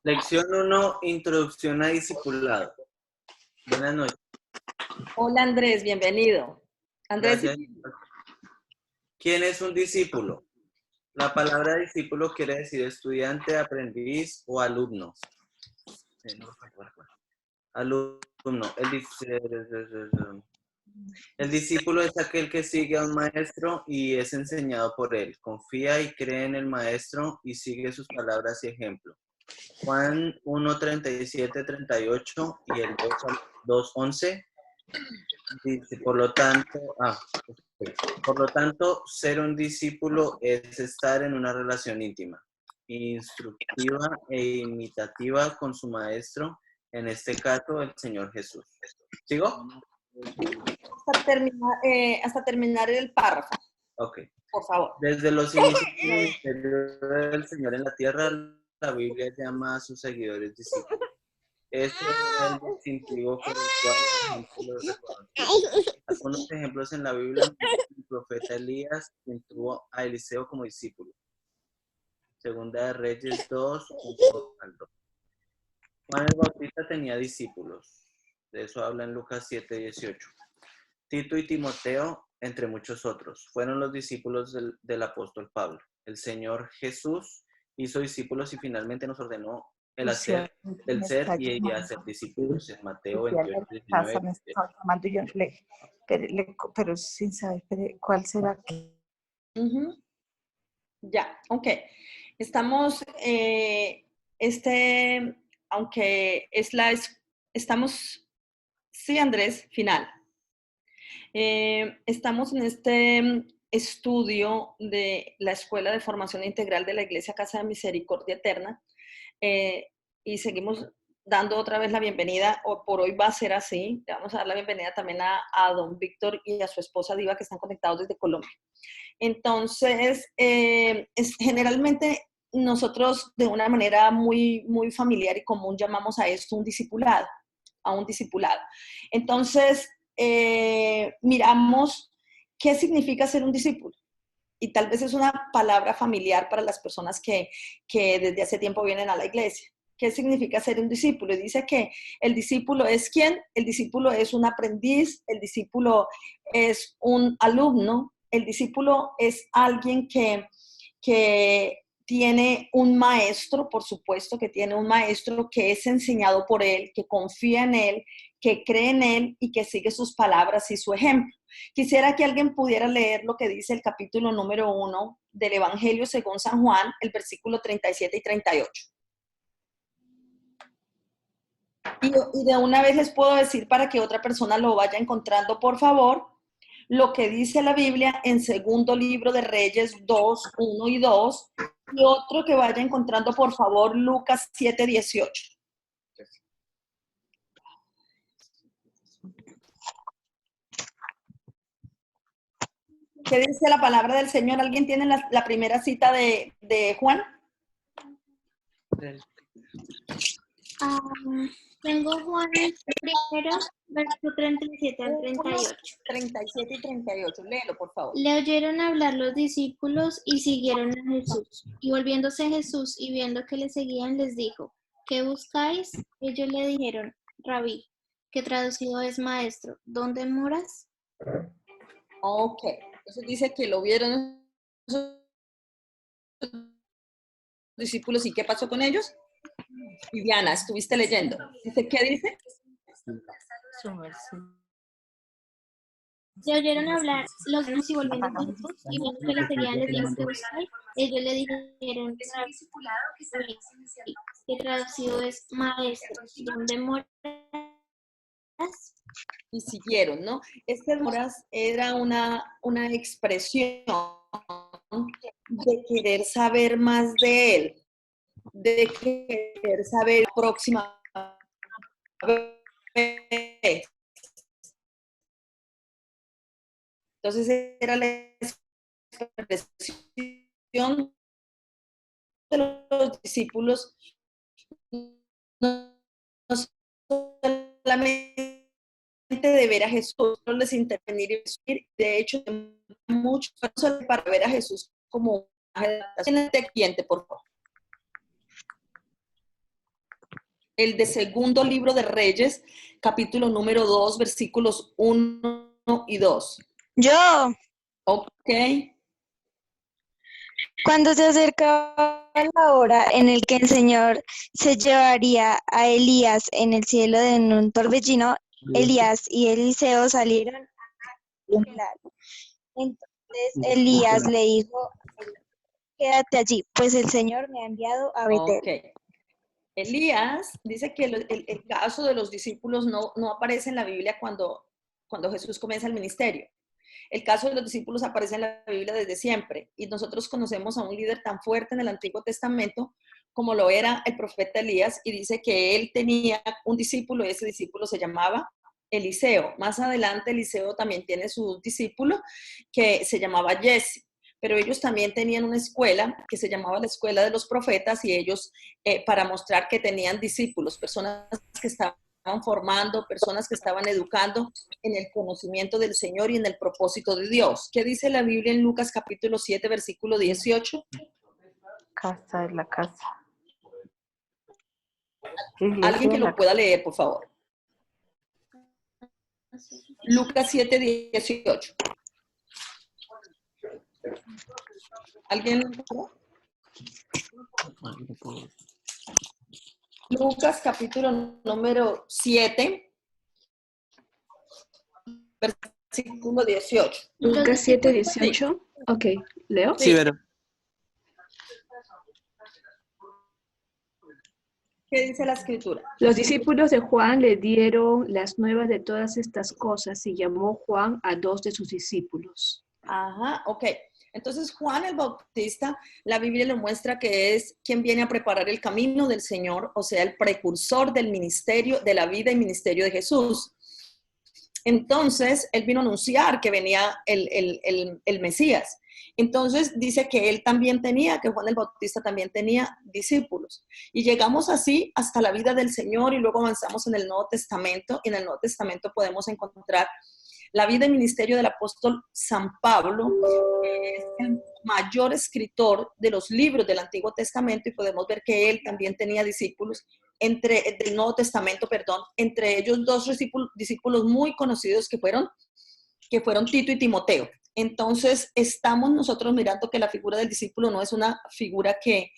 Lección 1, Introducción a Discipulado. Buenas noches. Hola Andrés, bienvenido. Andrés, Gracias. ¿Quién es un discípulo? La palabra discípulo quiere decir estudiante, aprendiz o alumno. Alumno. El discípulo es aquel que sigue a un maestro y es enseñado por él. Confía y cree en el maestro y sigue sus palabras y ejemplo. Juan 1, 37, 38 y el 2, 11 dice, por lo tanto, ser un discípulo es estar en una relación íntima, instructiva e imitativa con su maestro, en este caso, el Señor Jesús. ¿Sigo? hasta terminar el párrafo. Ok. Por favor. Desde los inicios del ministerio del Señor en la tierra, la Biblia llama a sus seguidores discípulos. Este era el distintivo por el cual la gente los reconocía. Algunos ejemplos en la Biblia, el profeta Elías, quien tuvo a Eliseo como discípulo. Segunda de Reyes 2, 1 al 2. Juan el Bautista tenía discípulos. De eso habla en Lucas 7, 18. Tito y Timoteo, entre muchos otros, fueron los discípulos del apóstol Pablo. El Señor Jesús hizo discípulos y finalmente nos ordenó el ser y hacer discípulos en Mateo 28, 19. Me está llamando y yo pero sin saber cuál será. Ya, ok. Estamos, aunque estamos, sí Andrés, final. Estamos en este estudio de la Escuela de Formación Integral de la Iglesia Casa de Misericordia Eterna y seguimos dando otra vez la bienvenida, o por hoy va a ser así, le vamos a dar la bienvenida también a don Víctor y a su esposa Diva que están conectados desde Colombia. Entonces, generalmente nosotros de una manera muy, muy familiar y común llamamos a esto un discipulado, Entonces, miramos qué significa ser un discípulo. Y tal vez es una palabra familiar para las personas que desde hace tiempo vienen a la iglesia. ¿Qué significa ser un discípulo? Y dice que el discípulo es ¿quién? El discípulo es un aprendiz, el discípulo es un alumno, el discípulo es alguien que tiene un maestro, por supuesto que tiene un maestro que es enseñado por él, que confía en él, que cree en él y que sigue sus palabras y su ejemplo. Quisiera que alguien pudiera leer lo que dice el capítulo número 1 del Evangelio según San Juan, el versículo 37 y 38. Y de una vez les puedo decir para que otra persona lo vaya encontrando, por favor, lo que dice la Biblia en segundo libro de Reyes 2, 1 y 2, y otro que vaya encontrando, por favor, Lucas 7, 18. ¿Qué dice la palabra del Señor? ¿Alguien tiene la primera cita de Juan? Tengo Juan el primero, verso 37 al 38. 37 y 38, léelo, por favor. Le oyeron hablar los discípulos y siguieron a Jesús. Y volviéndose Jesús y viendo que le seguían, les dijo, ¿qué buscáis? Ellos le dijeron, Rabí, que traducido es maestro, ¿dónde moras? Ok, entonces dice que lo vieron los discípulos y ¿qué pasó con ellos? Viviana, estuviste leyendo. Dice, ¿qué dice? Le oyeron hablar los dos y volviendo a Jesús y viendo que le seguían les dijo que buscáis. Ellos le dijeron que traducido es maestro, ¿dónde moras? Y siguieron, ¿no? Este moras era una expresión de querer saber más de él, de querer saber próxima vez. Entonces era la expresión de los discípulos, no solamente de ver a Jesús, no les intervenir y decir, de hecho, mucho para ver a Jesús como una adaptación. Siguiente, por favor. el de segundo libro de Reyes, capítulo número 2, versículos 1 y 2. Yo, Ok. cuando se acercaba la hora en el que el Señor se llevaría a Elías en el cielo en un torbellino, Elías y Eliseo salieron a hablar. Entonces Elías le dijo, quédate allí, pues el Señor me ha enviado a Betel. Ok. Elías dice que el caso de los discípulos no aparece en la Biblia cuando Jesús comienza el ministerio. El caso de los discípulos aparece en la Biblia desde siempre y nosotros conocemos a un líder tan fuerte en el Antiguo Testamento como lo era el profeta Elías, y dice que él tenía un discípulo y ese discípulo se llamaba Eliseo. Más adelante Eliseo también tiene su discípulo que se llamaba Jesse, pero ellos también tenían una escuela que se llamaba la Escuela de los Profetas, y ellos, para mostrar que tenían discípulos, personas que estaban formando, personas que estaban educando en el conocimiento del Señor y en el propósito de Dios. ¿Qué dice la Biblia en Lucas capítulo 7, versículo 18? Casa es la casa. Alguien que lo pueda leer, por favor. Lucas 7, 18. ¿Alguien? Lucas capítulo número 7, versículo 18. Lucas 7, 18. Ok, ¿leo? Sí, pero ¿Qué dice la escritura? Los discípulos de Juan le dieron las nuevas de todas estas cosas y llamó Juan a 2 de sus discípulos. Ajá, ok. Entonces Juan el Bautista, la Biblia le muestra que es quien viene a preparar el camino del Señor, o sea, el precursor del ministerio, de la vida y ministerio de Jesús. Entonces, él vino a anunciar que venía el Mesías. Entonces, dice que él también tenía, que Juan el Bautista también tenía discípulos. Y llegamos así hasta la vida del Señor y luego avanzamos en el Nuevo Testamento. Y en el Nuevo Testamento podemos encontrar la vida y ministerio del apóstol San Pablo, que es el mayor escritor de los libros del Antiguo Testamento, y podemos ver que él también tenía discípulos del Nuevo Testamento, entre ellos 2 discípulos muy conocidos que fueron Tito y Timoteo. Entonces, estamos nosotros mirando que la figura del discípulo no es una figura que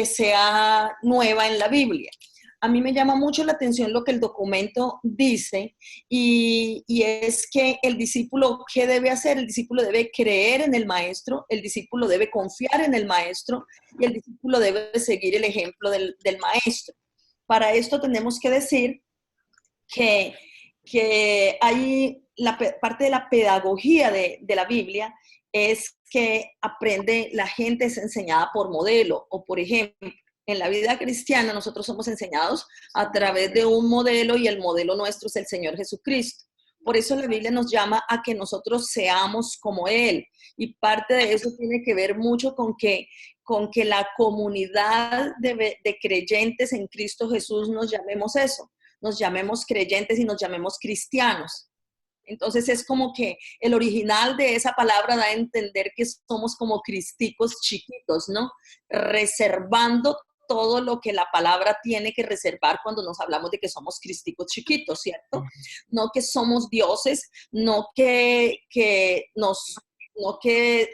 sea nueva en la Biblia. A mí me llama mucho la atención lo que el documento dice, y es que el discípulo, ¿qué debe hacer? El discípulo debe creer en el maestro, el discípulo debe confiar en el maestro, y el discípulo debe seguir el ejemplo del maestro. Para esto tenemos que decir que hay parte de la pedagogía de la Biblia es que la gente es enseñada por modelo, o por ejemplo, en la vida cristiana nosotros somos enseñados a través de un modelo, y el modelo nuestro es el Señor Jesucristo. Por eso la Biblia nos llama a que nosotros seamos como Él, y parte de eso tiene que ver mucho con que la comunidad de creyentes en Cristo Jesús nos llamemos eso, nos llamemos creyentes y nos llamemos cristianos. Entonces es como que el original de esa palabra da a entender que somos como cristicos chiquitos, ¿no? Reservando todo lo que la palabra tiene que reservar cuando nos hablamos de que somos cristicos chiquitos, ¿cierto? No que somos dioses, no que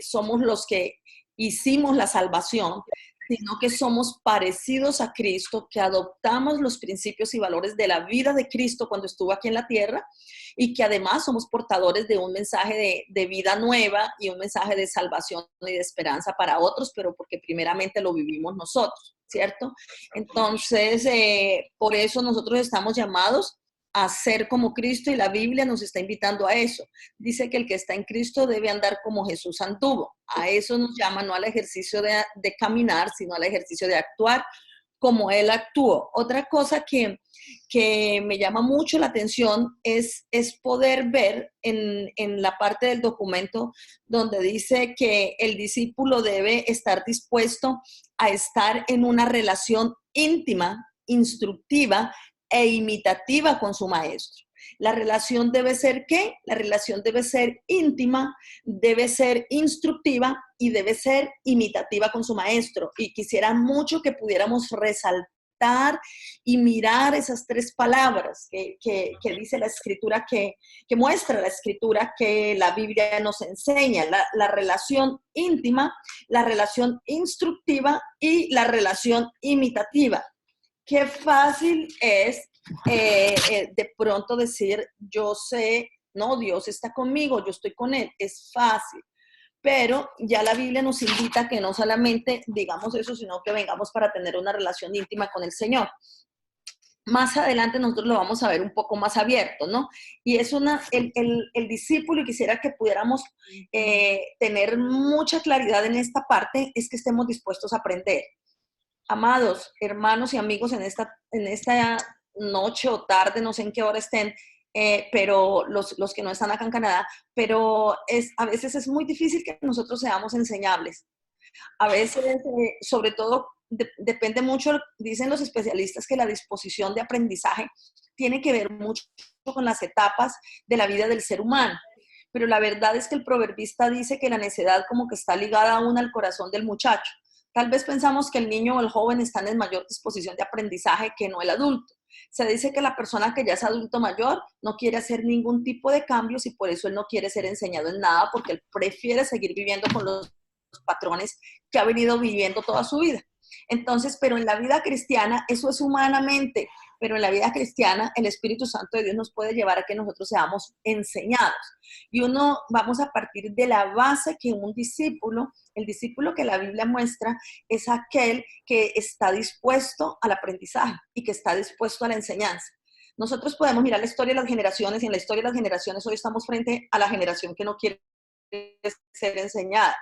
somos los que hicimos la salvación, sino que somos parecidos a Cristo, que adoptamos los principios y valores de la vida de Cristo cuando estuvo aquí en la tierra, y que además somos portadores de un mensaje de vida nueva y un mensaje de salvación y de esperanza para otros, pero porque primeramente lo vivimos nosotros, ¿cierto? Entonces, por eso nosotros estamos llamados a ser como Cristo, y la Biblia nos está invitando a eso. Dice que el que está en Cristo debe andar como Jesús anduvo. A eso nos llama, no al ejercicio de caminar, sino al ejercicio de actuar como Él actuó. Otra cosa que me llama mucho la atención es poder ver en la parte del documento donde dice que el discípulo debe estar dispuesto a estar en una relación íntima, instructiva e imitativa con su maestro. La relación debe ser ¿qué? La relación debe ser íntima, debe ser instructiva y debe ser imitativa con su maestro. Y quisiera mucho que pudiéramos resaltar meditar y mirar esas tres palabras que dice la Escritura, que muestra la Escritura, que la Biblia nos enseña, la relación íntima, la relación instructiva y la relación imitativa. Qué fácil es de pronto decir, yo sé, no, Dios está conmigo, yo estoy con Él, es fácil. Pero ya la Biblia nos invita a que no solamente digamos eso, sino que vengamos para tener una relación íntima con el Señor. Más adelante nosotros lo vamos a ver un poco más abierto, ¿no? Y es el discípulo, y quisiera que pudiéramos tener mucha claridad en esta parte, es que estemos dispuestos a aprender. Amados, hermanos y amigos, en esta noche o tarde, no sé en qué hora estén, pero los que no están acá en Canadá, pero a veces es muy difícil que nosotros seamos enseñables. A veces, sobre todo, depende mucho, dicen los especialistas, que la disposición de aprendizaje tiene que ver mucho con las etapas de la vida del ser humano. Pero la verdad es que el proverbista dice que la necedad como que está ligada aún al corazón del muchacho. Tal vez pensamos que el niño o el joven están en mayor disposición de aprendizaje que no el adulto. Se dice que la persona que ya es adulto mayor no quiere hacer ningún tipo de cambios y por eso él no quiere ser enseñado en nada, porque él prefiere seguir viviendo con los patrones que ha venido viviendo toda su vida. Entonces, pero en la vida cristiana, eso es humanamente, pero en la vida cristiana el Espíritu Santo de Dios nos puede llevar a que nosotros seamos enseñados. Y vamos a partir de la base que un discípulo, el discípulo que la Biblia muestra, es aquel que está dispuesto al aprendizaje y que está dispuesto a la enseñanza. Nosotros podemos mirar la historia de las generaciones, y en la historia de las generaciones hoy estamos frente a la generación que no quiere ser enseñada,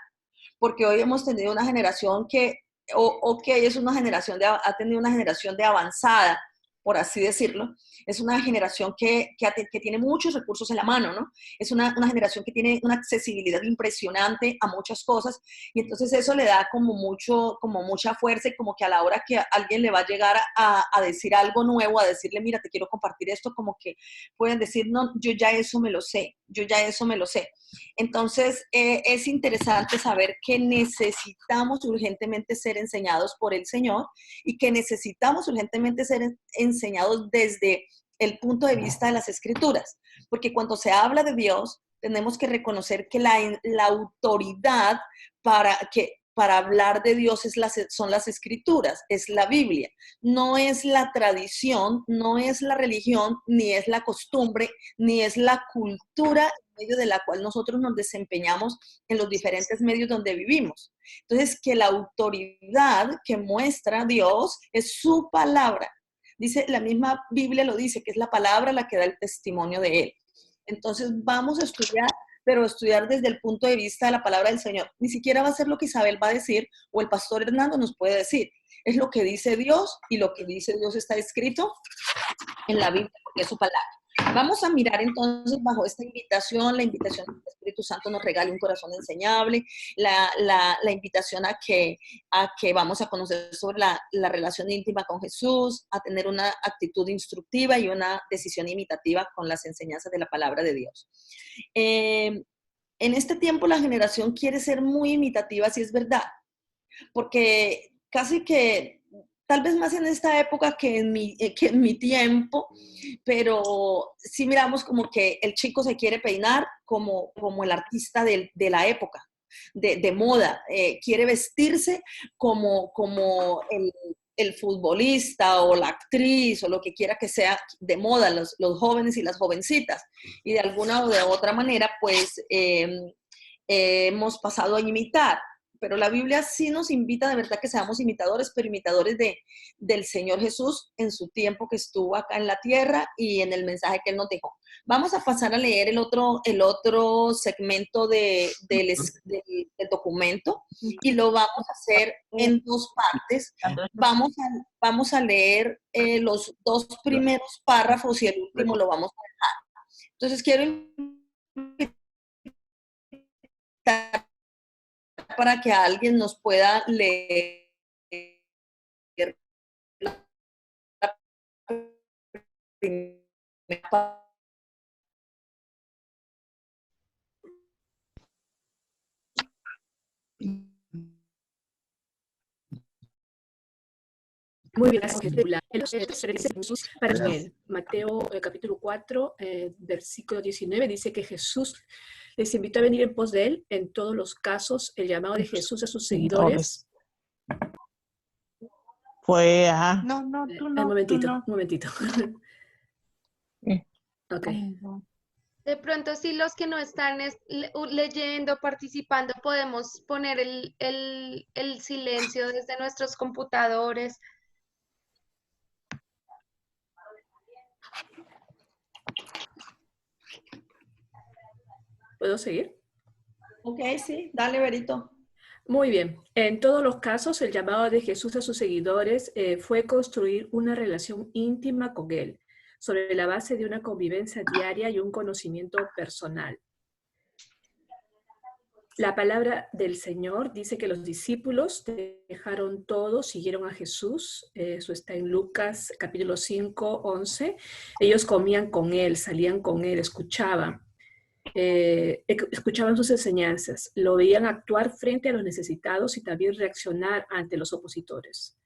porque hoy hemos tenido una generación que es una generación ha tenido una generación de avanzada, por así decirlo. Es una generación que tiene muchos recursos en la mano, ¿no? Es una generación que tiene una accesibilidad impresionante a muchas cosas, y entonces eso le da como mucha fuerza, y como que a la hora que alguien le va a llegar a decir algo nuevo, a decirle, mira, te quiero compartir esto, como que pueden decir, no, yo ya eso me lo sé, yo ya eso me lo sé. Entonces, es interesante saber que necesitamos urgentemente ser enseñados por el Señor, y que necesitamos urgentemente ser enseñados desde el punto de vista de las Escrituras, porque cuando se habla de Dios, tenemos que reconocer que la autoridad para hablar de Dios son las Escrituras, es la Biblia. No es la tradición, no es la religión, ni es la costumbre, ni es la cultura en medio de la cual nosotros nos desempeñamos en los diferentes medios donde vivimos. Entonces, que la autoridad que muestra Dios es su palabra. Dice, la misma Biblia lo dice, que es la palabra la que da el testimonio de Él. Entonces, vamos a estudiar, pero estudiar desde el punto de vista de la palabra del Señor. Ni siquiera va a ser lo que Isabel va a decir o el pastor Hernando nos puede decir. Es lo que dice Dios, y lo que dice Dios está escrito en la Biblia, porque es su palabra. Vamos a mirar entonces bajo esta invitación, la invitación del Espíritu Santo nos regale un corazón enseñable, la invitación a que vamos a conocer sobre la relación íntima con Jesús, a tener una actitud instructiva y una decisión imitativa con las enseñanzas de la palabra de Dios. En este tiempo la generación quiere ser muy imitativa, sí es verdad, porque casi que, tal vez más en esta época que en mi tiempo, pero sí miramos como que el chico se quiere peinar como el artista de la época, de moda, quiere vestirse como el futbolista o la actriz o lo que quiera que sea de moda, los jóvenes y las jovencitas. Y de alguna o de otra manera, pues hemos pasado a imitar. Pero la Biblia sí nos invita de verdad que seamos imitadores, pero imitadores del Señor Jesús en su tiempo que estuvo acá en la tierra y en el mensaje que Él nos dejó. Vamos a pasar a leer el otro segmento del documento, y lo vamos a hacer en dos partes. Vamos a leer los dos primeros párrafos y el último lo vamos a dejar. Entonces quiero invitar para que alguien nos pueda leer la primera. Muy bien, gracias. Jesús para él. Mateo capítulo 4, versículo 19 dice que Jesús les invitó a venir en pos de él. En todos los casos, el llamado de Jesús a sus seguidores. Fue, ajá. No, tú no. Un momentito, tú no. un momentito. Ok. De pronto, si los que no están leyendo, participando, podemos poner el silencio desde nuestros computadores. ¿Puedo seguir? Ok, sí, dale, Berito. Muy bien. En todos los casos, el llamado de Jesús a sus seguidores fue construir una relación íntima con Él, sobre la base de una convivencia diaria y un conocimiento personal. La palabra del Señor dice que los discípulos dejaron todo, siguieron a Jesús. Eso está en Lucas capítulo 5, 11. Ellos comían con Él, salían con Él, escuchaban sus enseñanzas, lo veían actuar frente a los necesitados y también reaccionar ante los opositores.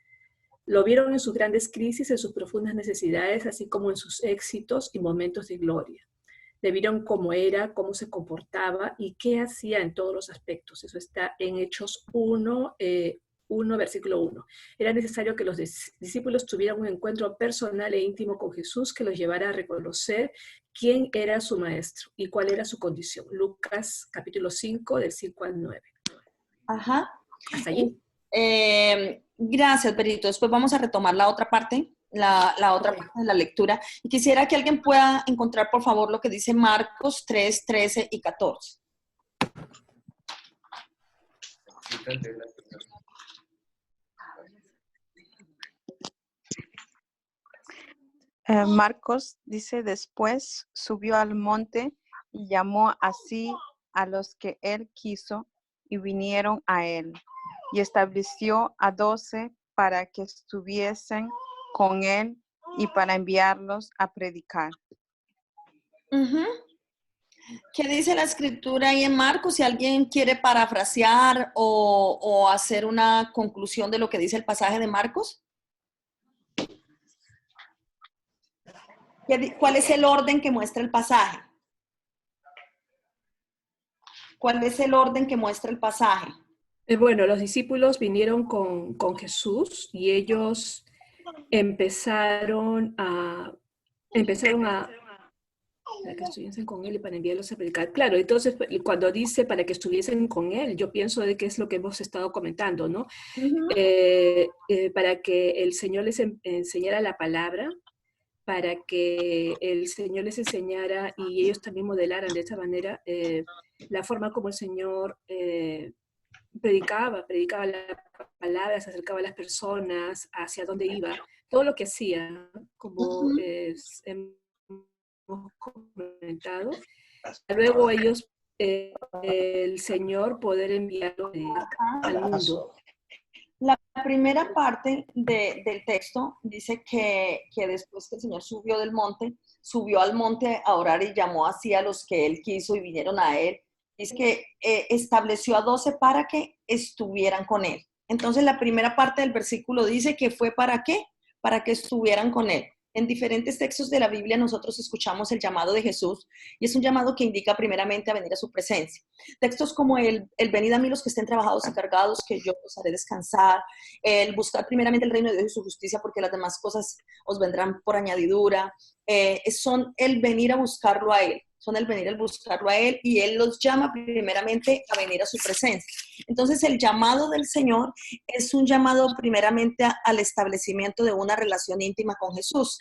Lo vieron en sus grandes crisis, en sus profundas necesidades, así como en sus éxitos y momentos de gloria. Le vieron cómo era, cómo se comportaba y qué hacía en todos los aspectos. Eso está en Hechos 1, versículo 1. Era necesario que los discípulos tuvieran un encuentro personal e íntimo con Jesús que los llevara a reconocer quién era su maestro y cuál era su condición. Lucas capítulo 5, del 5 al 9. Ajá. ¿Hasta allí? Gracias, Berito. Después vamos a retomar la otra parte, la otra parte de la lectura. Y quisiera que alguien pueda encontrar, por favor, lo que dice Marcos 3, 13 y 14. Marcos dice, después subió al monte y llamó así a los que él quiso y vinieron a él. Y estableció a 12 para que estuviesen con él y para enviarlos a predicar. ¿Qué dice la escritura ahí en Marcos? Si alguien quiere parafrasear o hacer una conclusión de lo que dice el pasaje de Marcos. ¿Cuál es el orden que muestra el pasaje? ¿Cuál es el orden que muestra el pasaje? Bueno, los discípulos vinieron con Jesús y ellos empezaron a para que estuviesen con él y para enviarlos a predicar. Claro, entonces cuando dice para que estuviesen con él, yo pienso de que es lo que hemos estado comentando, ¿no? Para que el Señor les enseñara la palabra, para que el Señor les enseñara y ellos también modelaran de esta manera la forma como el Señor predicaba la palabra, se acercaba a las personas, hacia dónde iba, todo lo que hacía, como hemos comentado. Luego ellos, el Señor poder enviarlo al mundo. La primera parte del texto dice que después que el Señor subió al monte a orar y llamó así a los que él quiso y vinieron a él. Dice que estableció a 12 para que estuvieran con él. Entonces la primera parte del versículo dice que fue ¿para qué? Para que estuvieran con él. En diferentes textos de la Biblia nosotros escuchamos el llamado de Jesús y es un llamado que indica primeramente a venir a su presencia. Textos como el venid a mí los que estén trabajados y cargados, que yo os haré descansar, el buscar primeramente el reino de Dios y su justicia porque las demás cosas os vendrán por añadidura, son el venir a buscarlo a Él. Y Él los llama primeramente a venir a su presencia. Entonces el llamado del Señor es un llamado primeramente al establecimiento de una relación íntima con Jesús.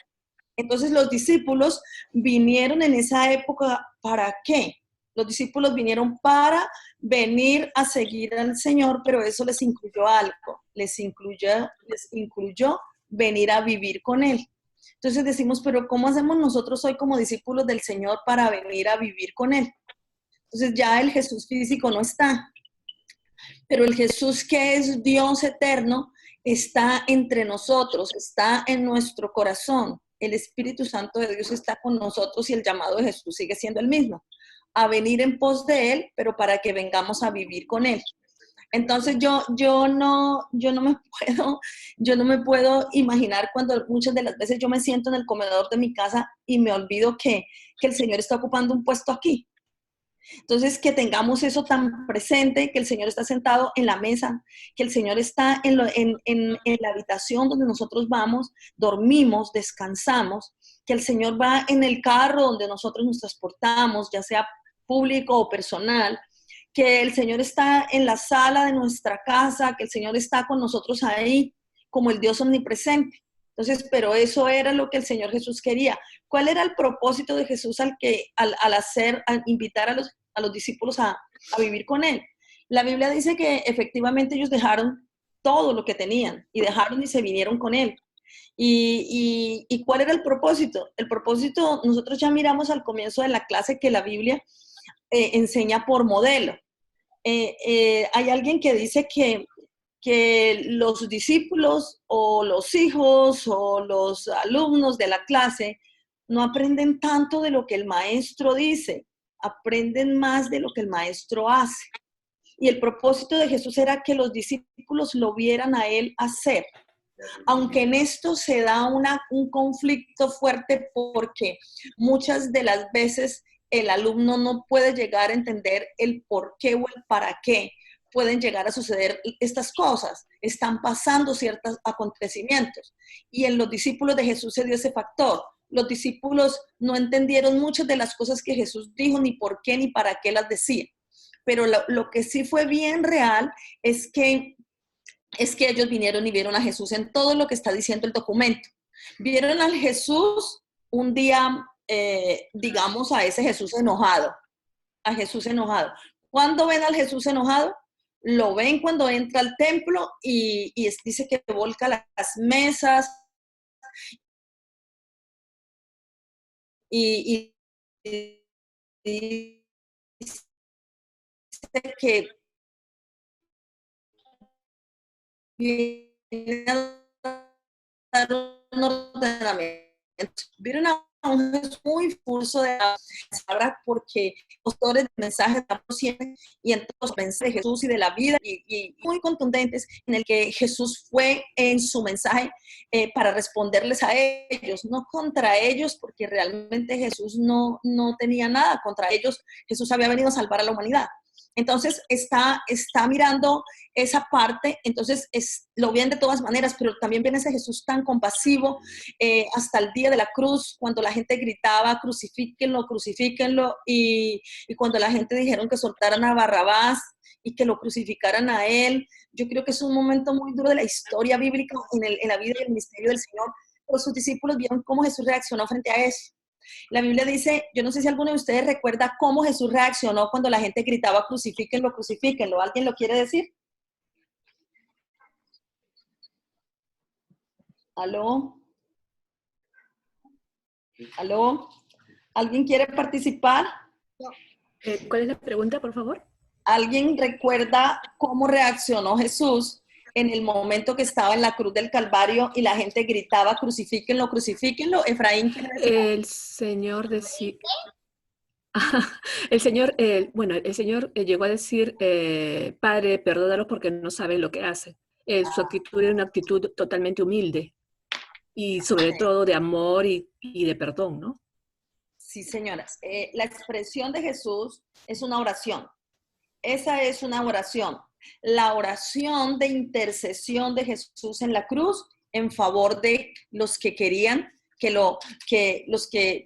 Entonces los discípulos vinieron en esa época, ¿para qué? Los discípulos vinieron para venir a seguir al Señor, pero eso les incluyó algo, les incluyó venir a vivir con Él. Entonces decimos, pero ¿cómo hacemos nosotros hoy como discípulos del Señor para venir a vivir con Él? Entonces ya el Jesús físico no está, pero el Jesús que es Dios eterno está entre nosotros, está en nuestro corazón. El Espíritu Santo de Dios está con nosotros y el llamado de Jesús sigue siendo el mismo, a venir en pos de Él, pero para que vengamos a vivir con Él. Entonces yo no me puedo imaginar cuando muchas de las veces yo me siento en el comedor de mi casa y me olvido que el Señor está ocupando un puesto aquí. Entonces, que tengamos eso tan presente, que el Señor está sentado en la mesa, que el Señor está en la habitación donde nosotros vamos, dormimos, descansamos, que el Señor va en el carro donde nosotros nos transportamos, ya sea público o personal, que el Señor está en la sala de nuestra casa, que el Señor está con nosotros ahí como el Dios omnipresente. Entonces, pero eso era lo que el Señor Jesús quería. ¿Cuál era el propósito de Jesús al invitar a los discípulos a vivir con Él? La Biblia dice que efectivamente ellos dejaron todo lo que tenían y dejaron y se vinieron con Él. ¿Y cuál era el propósito? El propósito, nosotros ya miramos al comienzo de la clase que la Biblia enseña por modelo. Hay alguien que dice que los discípulos o los hijos o los alumnos de la clase no aprenden tanto de lo que el maestro dice, aprenden más de lo que el maestro hace. Y el propósito de Jesús era que los discípulos lo vieran a él hacer. Aunque en esto se da un conflicto fuerte porque muchas de las veces el alumno no puede llegar a entender el por qué o el para qué pueden llegar a suceder estas cosas. Están pasando ciertos acontecimientos. Y en los discípulos de Jesús se dio ese factor. Los discípulos no entendieron muchas de las cosas que Jesús dijo, ni por qué, ni para qué las decía. Pero lo que sí fue bien real es que ellos vinieron y vieron a Jesús en todo lo que está diciendo el documento. Vieron al Jesús un día, digamos, a ese Jesús enojado. A Jesús enojado. ¿Cuándo ven al Jesús enojado? Lo ven cuando entra al templo y dice que volca las mesas y dice que viene a dar un ordenamiento. Vieron a un Jesús muy furioso de la palabra porque los autores de mensajes y en todos los mensajes de Jesús y de la vida y muy contundentes en el que Jesús fue en su mensaje para responderles a ellos, no contra ellos, porque realmente Jesús no tenía nada contra ellos. Jesús había venido a salvar a la humanidad. Entonces está mirando esa parte, entonces lo ven de todas maneras, pero también ven ese Jesús tan compasivo hasta el día de la cruz, cuando la gente gritaba, crucifíquenlo, crucifíquenlo, y cuando la gente dijeron que soltaran a Barrabás y que lo crucificaran a él. Yo creo que es un momento muy duro de la historia bíblica en la vida y el ministerio del Señor, pero sus discípulos vieron cómo Jesús reaccionó frente a eso. La Biblia dice, yo no sé si alguno de ustedes recuerda cómo Jesús reaccionó cuando la gente gritaba, crucifíquenlo, crucifíquenlo. ¿Alguien lo quiere decir? ¿Aló? ¿Aló? ¿Alguien quiere participar? ¿Cuál es la pregunta, por favor? ¿Alguien recuerda cómo reaccionó Jesús en el momento que estaba en la cruz del Calvario y la gente gritaba, crucifíquenlo, crucifíquenlo? Efraín, ¿quiere decir? El Señor decía... El Señor, el Señor llegó a decir, Padre, perdónalos porque no saben lo que hacen. Su actitud era una actitud totalmente humilde y sobre todo de amor y de perdón, ¿no? Sí, señoras. La expresión de Jesús es una oración. Esa es una oración. La oración de intercesión de Jesús en la cruz en favor de los que querían los que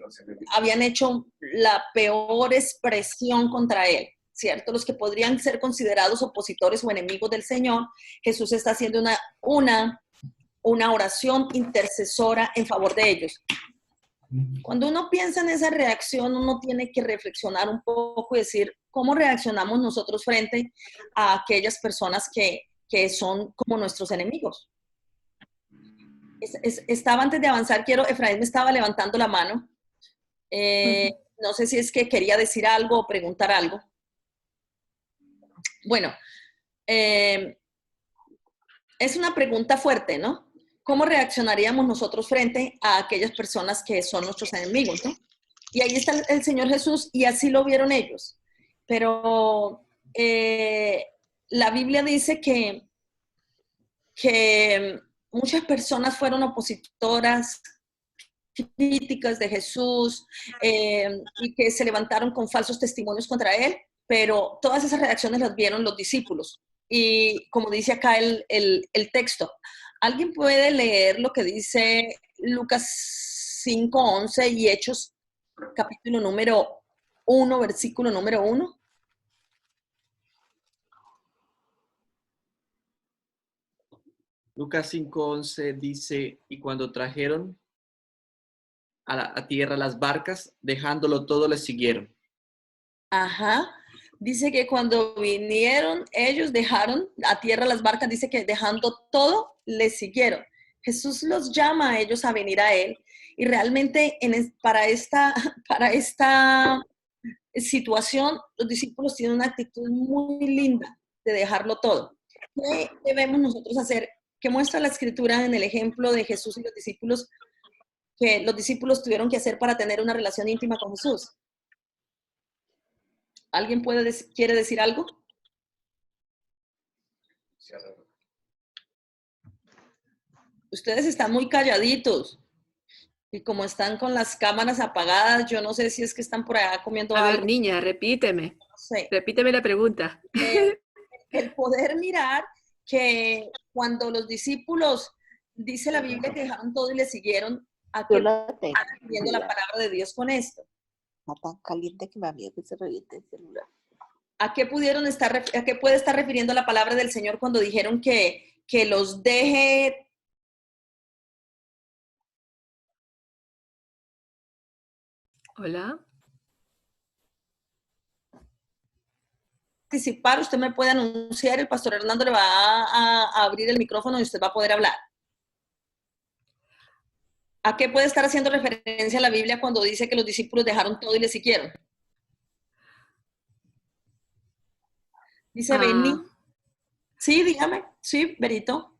habían hecho la peor expresión contra él, ¿cierto? Los que podrían ser considerados opositores o enemigos del Señor. Jesús está haciendo una oración intercesora en favor de ellos. Cuando uno piensa en esa reacción, uno tiene que reflexionar un poco y decir, ¿cómo reaccionamos nosotros frente a aquellas personas que son como nuestros enemigos? Estaba antes de avanzar, Efraín me estaba levantando la mano. No sé si es que quería decir algo o preguntar algo. Bueno, es una pregunta fuerte, ¿no? ¿Cómo reaccionaríamos nosotros frente a aquellas personas que son nuestros enemigos, ¿no? Y ahí está el Señor Jesús y así lo vieron ellos. Pero la Biblia dice que muchas personas fueron opositoras, críticas de Jesús, y que se levantaron con falsos testimonios contra él, pero todas esas reacciones las vieron los discípulos. Y como dice acá el texto, ¿alguien puede leer lo que dice Lucas 5:11 y Hechos capítulo número 1, versículo número 1? Lucas 5:11 dice, y cuando trajeron a tierra las barcas, dejándolo todo, les siguieron. Ajá. Dice que cuando vinieron, ellos dejaron a tierra las barcas, dice que dejando todo, les siguieron. Jesús los llama a ellos a venir a Él. Y realmente para esta situación, los discípulos tienen una actitud muy linda de dejarlo todo. ¿Qué debemos nosotros hacer? ¿Qué muestra la Escritura en el ejemplo de Jesús y los discípulos, que los discípulos tuvieron que hacer para tener una relación íntima con Jesús? ¿Alguien quiere decir algo? Ustedes están muy calladitos. Y como están con las cámaras apagadas, yo no sé si es que están por allá comiendo A ver, algo. niña, repíteme. No sé. Repíteme la pregunta. El poder mirar que cuando los discípulos, dice la Biblia, que dejaron todo y le siguieron, ¿a qué está refiriendo la palabra de Dios con esto? Está tan caliente que me da miedo que se reviente el celular. ¿A qué puede estar refiriendo la palabra del Señor cuando dijeron que los deje? Hola. Participar, usted me puede anunciar, el pastor Hernando le va a abrir el micrófono y usted va a poder hablar. ¿A qué puede estar haciendo referencia la Biblia cuando dice que los discípulos dejaron todo y le siguieron? Dice, vení. Sí, dígame. Sí, Berito.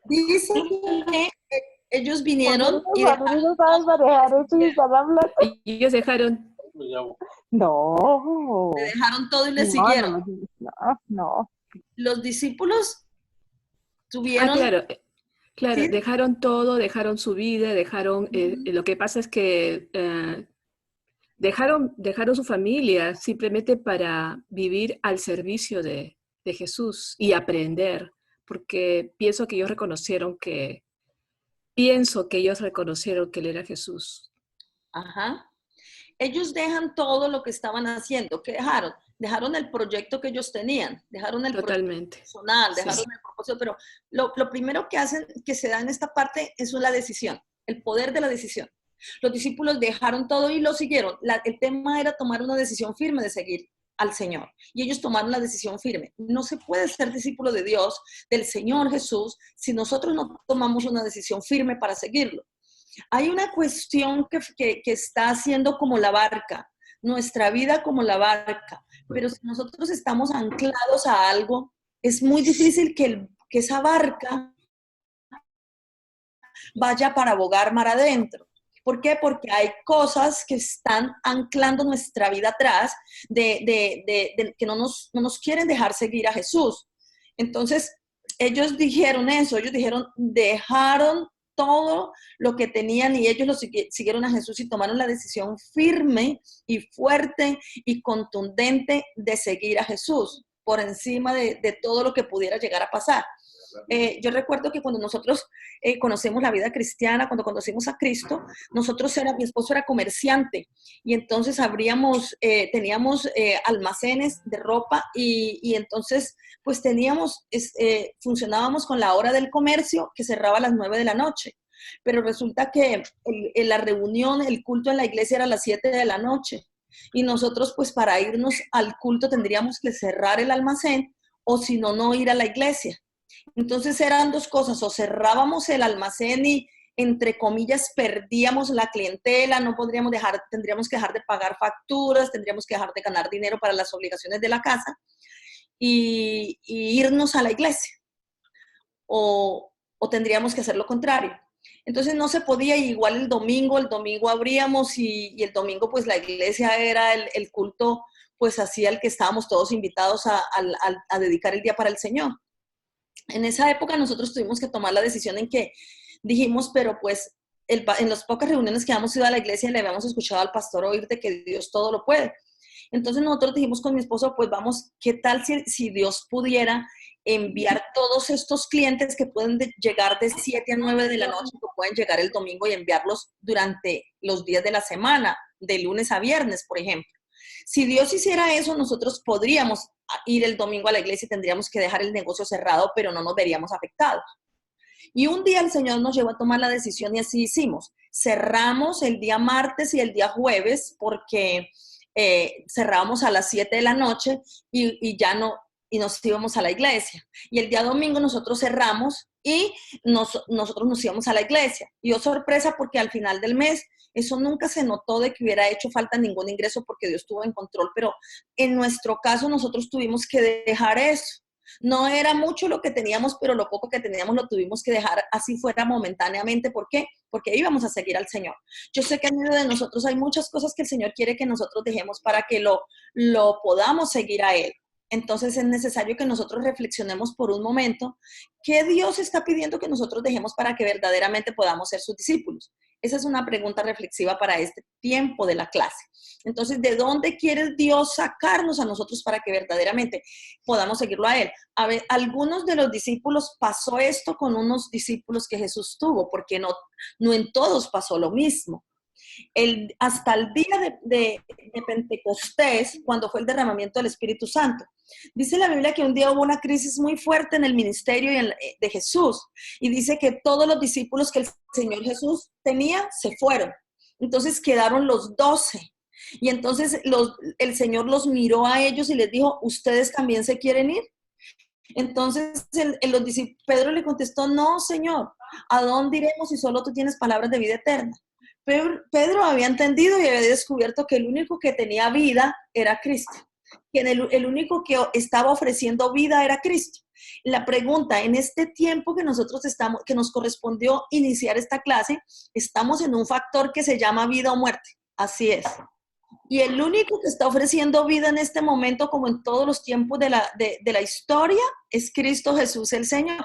Dice que ellos vinieron y ellos dejaron. No. Dejaron todo y le siguieron. No. Los discípulos tuvieron... Claro, ¿sí? dejaron todo, dejaron su vida, dejaron... lo que pasa es que dejaron su familia simplemente para vivir al servicio de Jesús y aprender, porque pienso que ellos reconocieron que Él era Jesús. Ajá. Ellos dejan todo lo que estaban haciendo. ¿Qué dejaron? Dejaron el proyecto que ellos tenían, dejaron el Totalmente. proyecto personal, dejaron Sí. el propósito, pero lo primero que hacen, que se da en esta parte, es la decisión, el poder de la decisión. Los discípulos dejaron todo y lo siguieron. El tema era tomar una decisión firme de seguir al Señor. Y ellos tomaron la decisión firme. No se puede ser discípulo de Dios, del Señor Jesús, si nosotros no tomamos una decisión firme para seguirlo. Hay una cuestión que está haciendo como la barca, nuestra vida como la barca, pero si nosotros estamos anclados a algo, es muy difícil que esa barca vaya para bogar mar adentro. ¿Por qué? Porque hay cosas que están anclando nuestra vida atrás, que no nos quieren dejar seguir a Jesús. Entonces, ellos dijeron eso, dejaron todo lo que tenían y ellos siguieron a Jesús y tomaron la decisión firme y fuerte y contundente de seguir a Jesús por encima de todo lo que pudiera llegar a pasar. Yo recuerdo que cuando nosotros conocemos la vida cristiana, cuando conocimos a Cristo, mi esposo era comerciante y entonces teníamos almacenes de ropa y entonces pues funcionábamos con la hora del comercio que cerraba a las 9 de la noche. Pero resulta que la reunión, el culto en la iglesia era a las 7 de la noche y nosotros pues para irnos al culto tendríamos que cerrar el almacén o si no, no ir a la iglesia. Entonces eran dos cosas, o cerrábamos el almacén y, entre comillas, perdíamos la clientela, tendríamos que dejar de pagar facturas, tendríamos que dejar de ganar dinero para las obligaciones de la casa y irnos a la iglesia, o tendríamos que hacer lo contrario. Entonces no se podía, igual el domingo abríamos y el domingo pues la iglesia era el culto pues hacía el que estábamos todos invitados a dedicar el día para el Señor. En esa época nosotros tuvimos que tomar la decisión en que dijimos, pero pues en las pocas reuniones que habíamos ido a la iglesia le habíamos escuchado al pastor oír de que Dios todo lo puede. Entonces nosotros dijimos con mi esposo, pues vamos, ¿qué tal si Dios pudiera enviar todos estos clientes que pueden llegar de 7 a 9 de la noche, que pueden llegar el domingo y enviarlos durante los días de la semana, de lunes a viernes, por ejemplo? Si Dios hiciera eso, nosotros podríamos ir el domingo a la iglesia y tendríamos que dejar el negocio cerrado, pero no nos veríamos afectados. Y un día el Señor nos llevó a tomar la decisión y así hicimos. Cerramos el día martes y el día jueves porque cerrábamos a las 7 de la noche y nos íbamos a la iglesia. Y el día domingo nosotros cerramos y nosotros nos íbamos a la iglesia. Y oh sorpresa, porque al final del mes eso nunca se notó de que hubiera hecho falta ningún ingreso porque Dios estuvo en control, pero en nuestro caso nosotros tuvimos que dejar eso. No era mucho lo que teníamos, pero lo poco que teníamos lo tuvimos que dejar así fuera momentáneamente. ¿Por qué? Porque íbamos a seguir al Señor. Yo sé que en medio de nosotros hay muchas cosas que el Señor quiere que nosotros dejemos para que lo podamos seguir a Él. Entonces es necesario que nosotros reflexionemos por un momento qué Dios está pidiendo que nosotros dejemos para que verdaderamente podamos ser sus discípulos. Esa es una pregunta reflexiva para este tiempo de la clase. Entonces, ¿de dónde quiere Dios sacarnos a nosotros para que verdaderamente podamos seguirlo a Él? A ver, algunos de los discípulos pasó esto con unos discípulos que Jesús tuvo, porque no en todos pasó lo mismo. Hasta el día de Pentecostés, cuando fue el derramamiento del Espíritu Santo. Dice la Biblia que un día hubo una crisis muy fuerte en el ministerio de Jesús, y dice que todos los discípulos que el Señor Jesús tenía se fueron. Entonces quedaron los 12. Y entonces el Señor los miró a ellos y les dijo, ¿ustedes también se quieren ir? Entonces Pedro le contestó, no, Señor, ¿a dónde iremos si solo tú tienes palabras de vida eterna? Pedro había entendido y había descubierto que el único que tenía vida era Cristo, que el único que estaba ofreciendo vida era Cristo. La pregunta, en este tiempo que que nos correspondió iniciar esta clase, estamos en un factor que se llama vida o muerte. Así es. Y el único que está ofreciendo vida en este momento, como en todos los tiempos de la historia, es Cristo Jesús el Señor.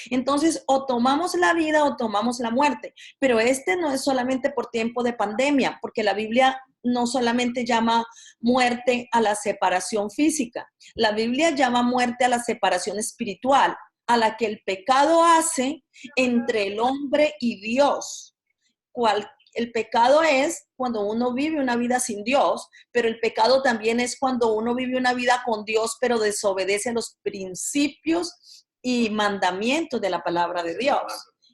Entonces, o tomamos la vida o tomamos la muerte, pero no es solamente por tiempo de pandemia, porque la Biblia no solamente llama muerte a la separación física, la Biblia llama muerte a la separación espiritual, a la que el pecado hace entre el hombre y Dios. El pecado es cuando uno vive una vida sin Dios, pero el pecado también es cuando uno vive una vida con Dios, pero desobedece a los principios y mandamientos de la palabra de Dios.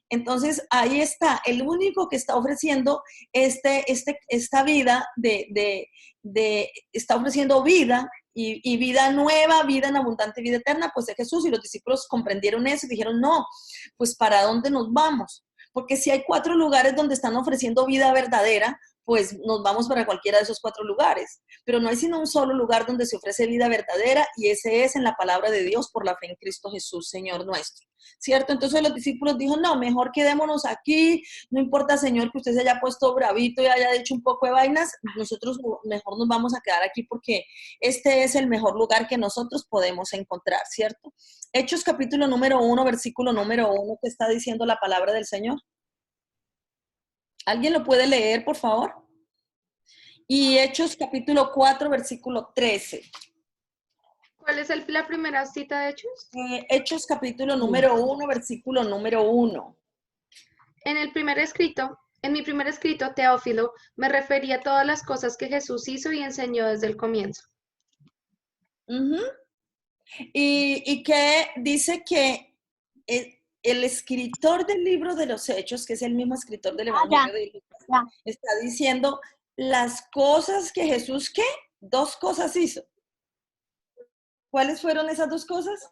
Entonces, ahí está, el único que está ofreciendo esta vida está ofreciendo vida y vida nueva, vida en abundante, vida eterna, pues es Jesús. Y los discípulos comprendieron eso y dijeron, no, pues ¿para dónde nos vamos? Porque si hay 4 lugares donde están ofreciendo vida verdadera, pues nos vamos para cualquiera de esos 4 lugares. Pero no hay sino un solo lugar donde se ofrece vida verdadera, y ese es en la palabra de Dios por la fe en Cristo Jesús, Señor nuestro. ¿Cierto? Entonces los discípulos dijeron, no, mejor quedémonos aquí, no importa, Señor, que usted se haya puesto bravito y haya hecho un poco de vainas, nosotros mejor nos vamos a quedar aquí porque este es el mejor lugar que nosotros podemos encontrar, ¿cierto? Hechos capítulo número 1, versículo número 1, ¿qué está diciendo la palabra del Señor? ¿Alguien lo puede leer, por favor? Y Hechos capítulo 4, versículo 13. ¿Cuál es la primera cita de Hechos? Hechos capítulo número 1, versículo número 1. En mi primer escrito, Teófilo, me refería a todas las cosas que Jesús hizo y enseñó desde el comienzo. Y que dice que el escritor del libro de los Hechos, que es el mismo escritor del Evangelio de Lucas, está diciendo las cosas que Jesús, ¿qué? 2 cosas hizo. ¿Cuáles fueron esas 2 cosas?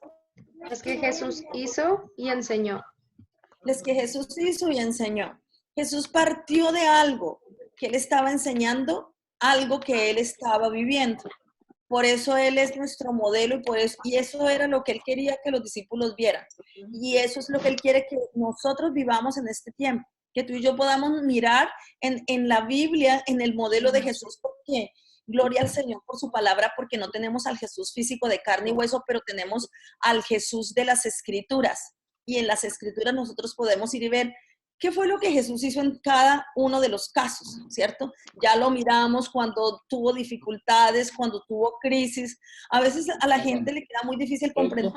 Las que Jesús hizo y enseñó. Las que Jesús hizo y enseñó. Jesús partió de algo que él estaba enseñando, algo que él estaba viviendo. Por eso él es nuestro modelo y eso era lo que él quería que los discípulos vieran. Y eso es lo que él quiere que nosotros vivamos en este tiempo. Que tú y yo podamos mirar en la Biblia, en el modelo de Jesús, porque Gloria al Señor por su palabra, porque no tenemos al Jesús físico de carne y hueso, pero tenemos al Jesús de las Escrituras. Y en las Escrituras nosotros podemos ir y ver qué fue lo que Jesús hizo en cada uno de los casos, ¿cierto? Ya lo miramos cuando tuvo dificultades, cuando tuvo crisis. A veces a la gente le queda muy difícil comprender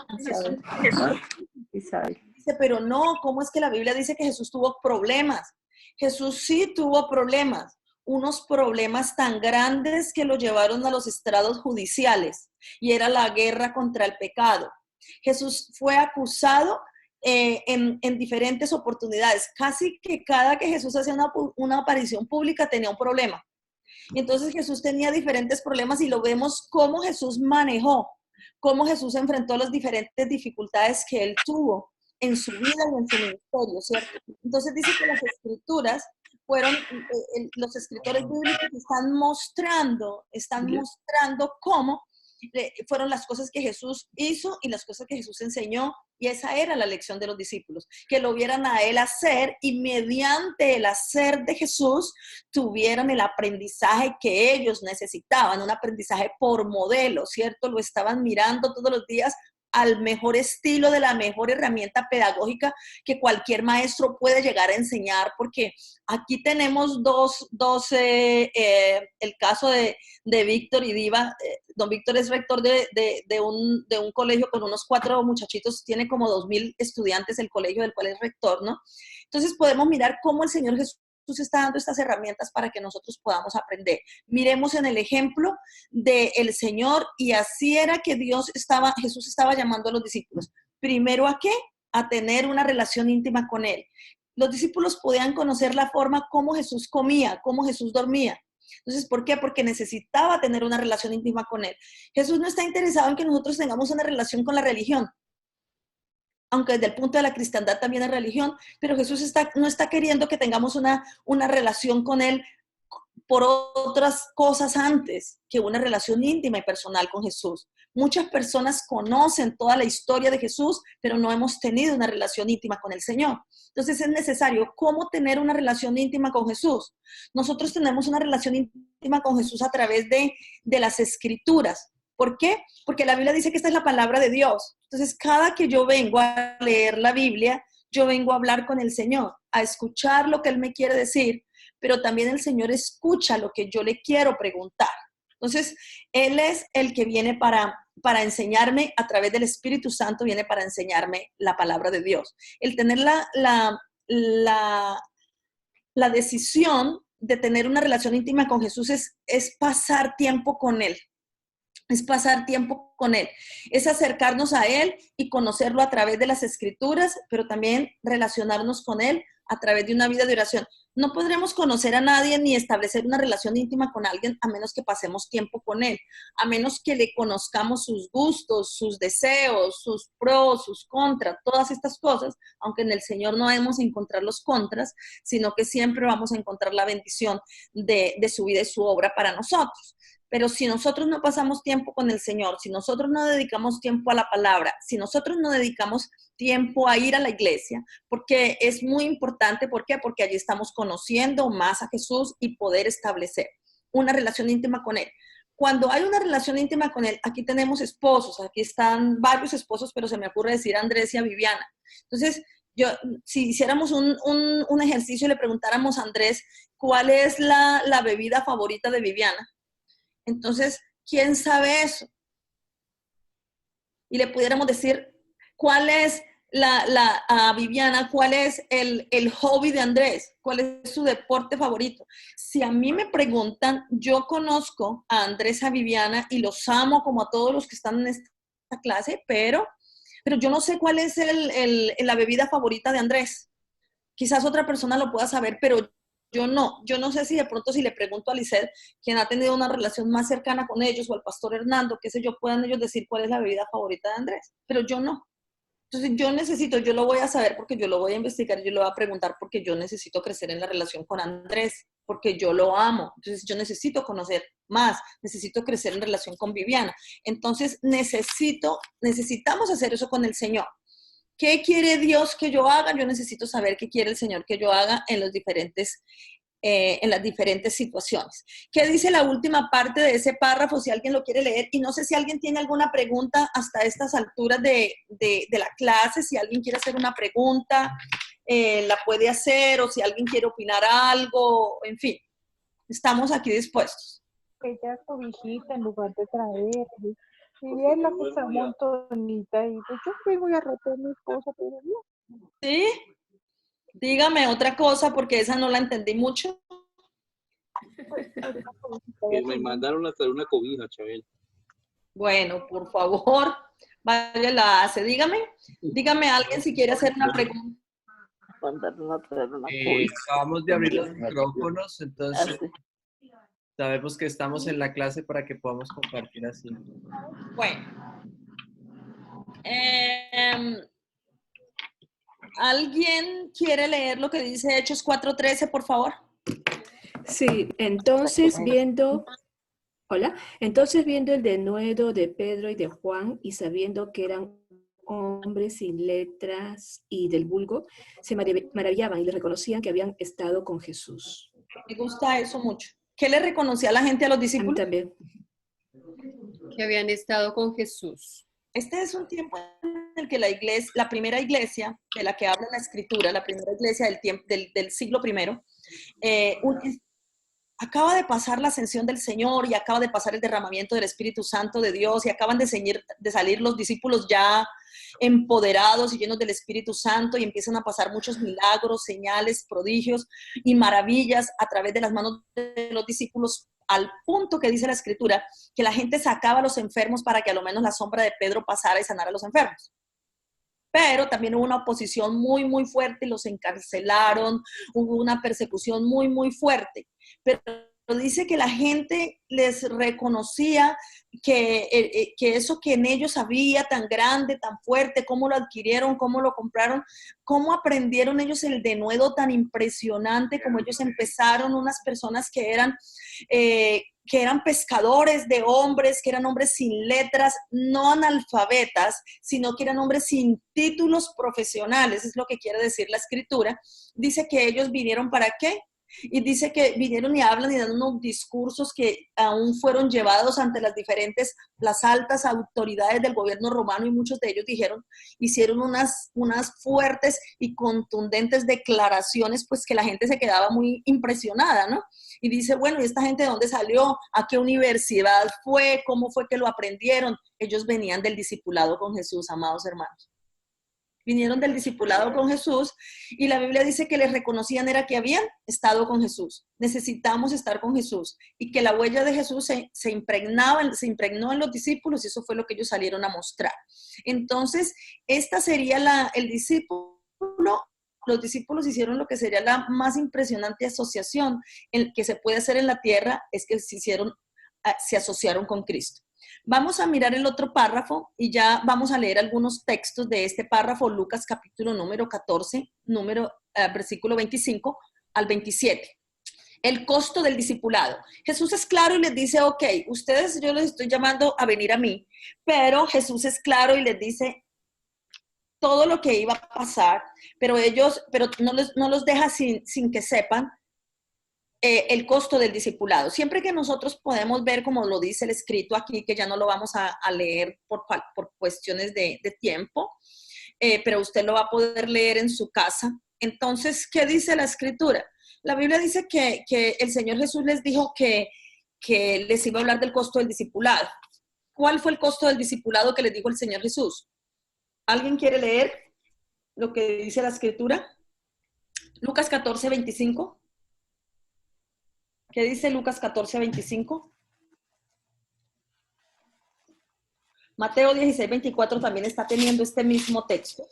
dice, pero no, ¿cómo es que la Biblia dice que Jesús tuvo problemas? Jesús sí tuvo problemas, unos problemas tan grandes que lo llevaron a los estrados judiciales, y era la guerra contra el pecado. Jesús fue acusado en diferentes oportunidades. Casi que cada que Jesús hacía una aparición pública tenía un problema. Y entonces Jesús tenía diferentes problemas, y lo vemos cómo Jesús manejó, cómo Jesús enfrentó las diferentes dificultades que él tuvo en su vida y en su ministerio, ¿cierto? Entonces dice que las Escrituras fueron, los escritores bíblicos están mostrando cómo fueron las cosas que Jesús hizo y las cosas que Jesús enseñó, y esa era la lección de los discípulos, que lo vieran a él hacer, y mediante el hacer de Jesús tuvieran el aprendizaje que ellos necesitaban, un aprendizaje por modelo, ¿cierto? Lo estaban mirando todos los días al mejor estilo, de la mejor herramienta pedagógica que cualquier maestro puede llegar a enseñar, porque aquí tenemos el caso de Víctor y Diva. Don Víctor es rector de un colegio con unos 4 muchachitos, tiene como 2,000 estudiantes el colegio del cual es rector, ¿no? Entonces podemos mirar cómo el Señor Jesús está dando estas herramientas para que nosotros podamos aprender. Miremos en el ejemplo del Señor, y así era que Jesús estaba llamando a los discípulos. Primero, ¿a qué? A tener una relación íntima con Él. Los discípulos podían conocer la forma como Jesús comía, cómo Jesús dormía. Entonces, ¿por qué? Porque necesitaba tener una relación íntima con Él. Jesús no está interesado en que nosotros tengamos una relación con la religión, aunque desde el punto de la cristiandad también es religión, pero Jesús no está queriendo que tengamos una relación con Él por otras cosas antes que una relación íntima y personal con Jesús. Muchas personas conocen toda la historia de Jesús, pero no hemos tenido una relación íntima con el Señor. Entonces es necesario, ¿cómo tener una relación íntima con Jesús? Nosotros tenemos una relación íntima con Jesús a través de las Escrituras. ¿Por qué? Porque la Biblia dice que esta es la palabra de Dios. Entonces, cada que yo vengo a leer la Biblia, yo vengo a hablar con el Señor, a escuchar lo que Él me quiere decir, pero también el Señor escucha lo que yo le quiero preguntar. Entonces, Él es el que viene para enseñarme, a través del Espíritu Santo, viene para enseñarme la palabra de Dios. El tener la decisión de tener una relación íntima con Jesús es pasar tiempo con Él. Es pasar tiempo con Él, es acercarnos a Él y conocerlo a través de las Escrituras, pero también relacionarnos con Él a través de una vida de oración. No podremos conocer a nadie ni establecer una relación íntima con alguien a menos que pasemos tiempo con Él, a menos que le conozcamos sus gustos, sus deseos, sus pros, sus contras, todas estas cosas, aunque en el Señor no vamos a encontrar los contras, sino que siempre vamos a encontrar la bendición de su vida y su obra para nosotros. Pero si nosotros no pasamos tiempo con el Señor, si nosotros no dedicamos tiempo a la palabra, si nosotros no dedicamos tiempo a ir a la iglesia, porque es muy importante, ¿por qué? Porque allí estamos conociendo más a Jesús y poder establecer una relación íntima con Él. Cuando hay una relación íntima con Él, aquí tenemos esposos, aquí están varios esposos, pero se me ocurre decir a Andrés y a Viviana. Entonces, si hiciéramos un ejercicio y le preguntáramos a Andrés, ¿cuál es la bebida favorita de Viviana? Entonces, ¿quién sabe eso? Y le pudiéramos decir, ¿cuál es a Viviana, cuál es el hobby de Andrés? ¿Cuál es su deporte favorito? Si a mí me preguntan, yo conozco a Andrés, a Viviana, y los amo como a todos los que están en esta clase, pero yo no sé cuál es la bebida favorita de Andrés. Quizás otra persona lo pueda saber, pero yo no sé si de pronto si le pregunto a Lisset, quien ha tenido una relación más cercana con ellos, o al pastor Hernando, qué sé yo, puedan ellos decir cuál es la bebida favorita de Andrés, pero yo no. Entonces yo lo voy a saber porque yo lo voy a investigar, yo lo voy a preguntar porque yo necesito crecer en la relación con Andrés, porque yo lo amo. Entonces yo necesito conocer más, necesito crecer en relación con Viviana. Entonces necesitamos hacer eso con el Señor. ¿Qué quiere Dios que yo haga? Yo necesito saber qué quiere el Señor que yo haga en los diferentes en las diferentes situaciones. ¿Qué dice la última parte de ese párrafo? Si alguien lo quiere leer, y no sé si alguien tiene alguna pregunta hasta estas alturas de la clase, si alguien quiere hacer una pregunta, la puede hacer, o si alguien quiere opinar algo, en fin, estamos aquí dispuestos. Ella cobijita en lugar de traer. Y es la cosa montonita y pues yo fui muy a rotar a mi esposa, pero no. ¿Sí? Dígame otra cosa porque esa no la entendí mucho. Que me mandaron a traer una cobija, Chabel. Bueno, por favor, vaya la hace. Dígame alguien si quiere hacer una pregunta. Mandaron a traer una cobija. Acabamos de abrir los micrófonos, entonces sabemos que estamos en la clase para que podamos compartir así. Bueno. ¿Alguien quiere leer lo que dice Hechos 4:13, por favor? Sí, entonces viendo el denuedo de Pedro y de Juan, y sabiendo que eran hombres sin letras y del vulgo, se maravillaban y les reconocían que habían estado con Jesús. Me gusta eso mucho. ¿Qué le reconocía a la gente, a los discípulos? A mí también. Que habían estado con Jesús. Este es un tiempo en el que la primera iglesia de la que habla la Escritura, la primera iglesia del siglo I, acaba de pasar la ascensión del Señor y acaba de pasar el derramamiento del Espíritu Santo de Dios y acaban de salir los discípulos ya empoderados y llenos del Espíritu Santo y empiezan a pasar muchos milagros, señales, prodigios y maravillas a través de las manos de los discípulos, al punto que dice la Escritura que la gente sacaba a los enfermos para que a lo menos la sombra de Pedro pasara y sanara a los enfermos. Pero también hubo una oposición muy, muy fuerte, los encarcelaron, hubo una persecución muy, muy fuerte. Pero dice que la gente les reconocía que eso que en ellos había tan grande, tan fuerte, cómo lo adquirieron, cómo lo compraron, cómo aprendieron ellos el denuedo tan impresionante, como ellos empezaron, unas personas que eran pescadores de hombres, que eran hombres sin letras, no analfabetas, sino que eran hombres sin títulos profesionales, es lo que quiere decir la Escritura. Dice que ellos vinieron ¿para qué? Y dice que vinieron y hablan y dan unos discursos que aún fueron llevados ante las altas autoridades del gobierno romano, y muchos de ellos hicieron unas fuertes y contundentes declaraciones, pues que la gente se quedaba muy impresionada, ¿no? Y dice, bueno, ¿y esta gente de dónde salió? ¿A qué universidad fue? ¿Cómo fue que lo aprendieron? Ellos venían del discipulado con Jesús, amados hermanos. Vinieron del discipulado con Jesús, y la Biblia dice que les reconocían era que habían estado con Jesús. Necesitamos estar con Jesús, y que la huella de Jesús se impregnó en los discípulos, y eso fue lo que ellos salieron a mostrar. Entonces, esta sería el discípulo. Los discípulos hicieron lo que sería la más impresionante asociación que se puede hacer en la tierra, es que se asociaron con Cristo. Vamos a mirar el otro párrafo y ya vamos a leer algunos textos de este párrafo, Lucas capítulo número 14, versículo 25 al 27. El costo del discipulado. Jesús es claro y les dice, ok, yo les estoy llamando a venir a mí, pero Jesús es claro y les dice todo lo que iba a pasar, pero no los deja sin que sepan el costo del discipulado. Siempre que nosotros podemos ver, como lo dice el escrito aquí, que ya no lo vamos a leer por cuestiones de tiempo, pero usted lo va a poder leer en su casa. Entonces, ¿qué dice la Escritura? La Biblia dice que el Señor Jesús les dijo que les iba a hablar del costo del discipulado. ¿Cuál fue el costo del discipulado que les dijo el Señor Jesús? ¿Alguien quiere leer lo que dice la Escritura? Lucas 14, 25. ¿Qué dice Lucas 14, 25? Mateo 16, 24 también está teniendo este mismo texto.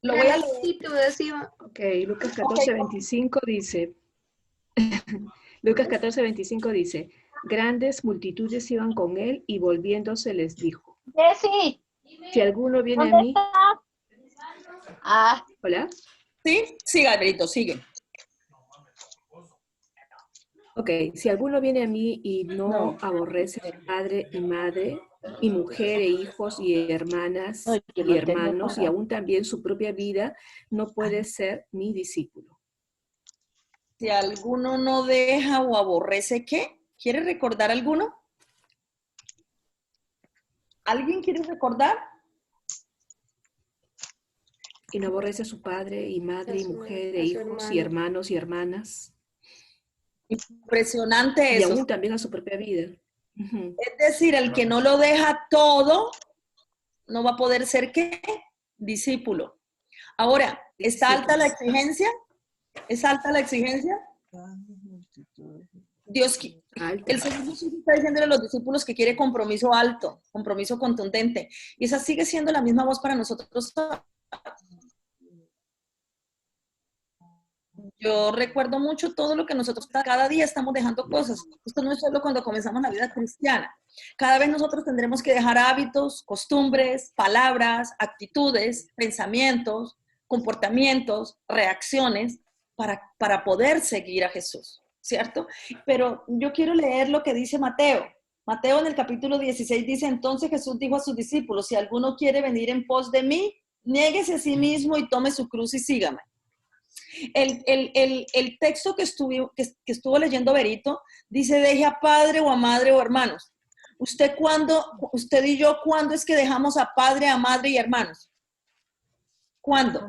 Lo voy a leer. Ok, Lucas 14, 25 dice, Lucas 14, 25 dice, grandes multitudes iban con él y volviéndose les dijo, Jessy, si alguno viene a mí... ¿Hola? Sí, Gabrielito, sigue. Ok, si alguno viene a mí y no aborrece a padre y madre, y mujer, e hijos, y hermanas, No, yo y lo tengo hermanos, y pagado. aún también su propia vida, no puede ser mi discípulo. Si alguno no deja o aborrece, ¿qué? ¿Quiere recordar alguno? ¿Alguien quiere recordar? Y no aborrece a su padre, y madre, y mujer, e a su hijos, y hermano. hermanos, y hermanas, Impresionante y eso. aún también a su propia vida. Ujú. Es decir, el que no lo deja todo, no va a poder ser, ¿qué? Discípulo. Ahora, ¿está alta la exigencia? ¿Es alta la exigencia? Dios, Alta. el Señor Jesús está diciéndole a los discípulos que quiere compromiso alto, compromiso contundente. Y esa sigue siendo la misma voz para nosotros. Yo recuerdo mucho todo lo que nosotros cada día estamos dejando cosas. Esto no es solo cuando comenzamos la vida cristiana. Cada vez nosotros tendremos que dejar hábitos, costumbres, palabras, actitudes, pensamientos, comportamientos, reacciones para poder seguir a Jesús, ¿cierto? Pero yo quiero leer lo que dice Mateo. Mateo en el capítulo 16 dice, entonces Jesús dijo a sus discípulos, si alguno quiere venir en pos de mí, niéguese a sí mismo y tome su cruz y sígame. El texto que estuvo leyendo Berito dice, deje a padre o a madre o hermanos. Usted y yo, ¿cuándo es que dejamos a padre, a madre y hermanos? ¿Cuándo?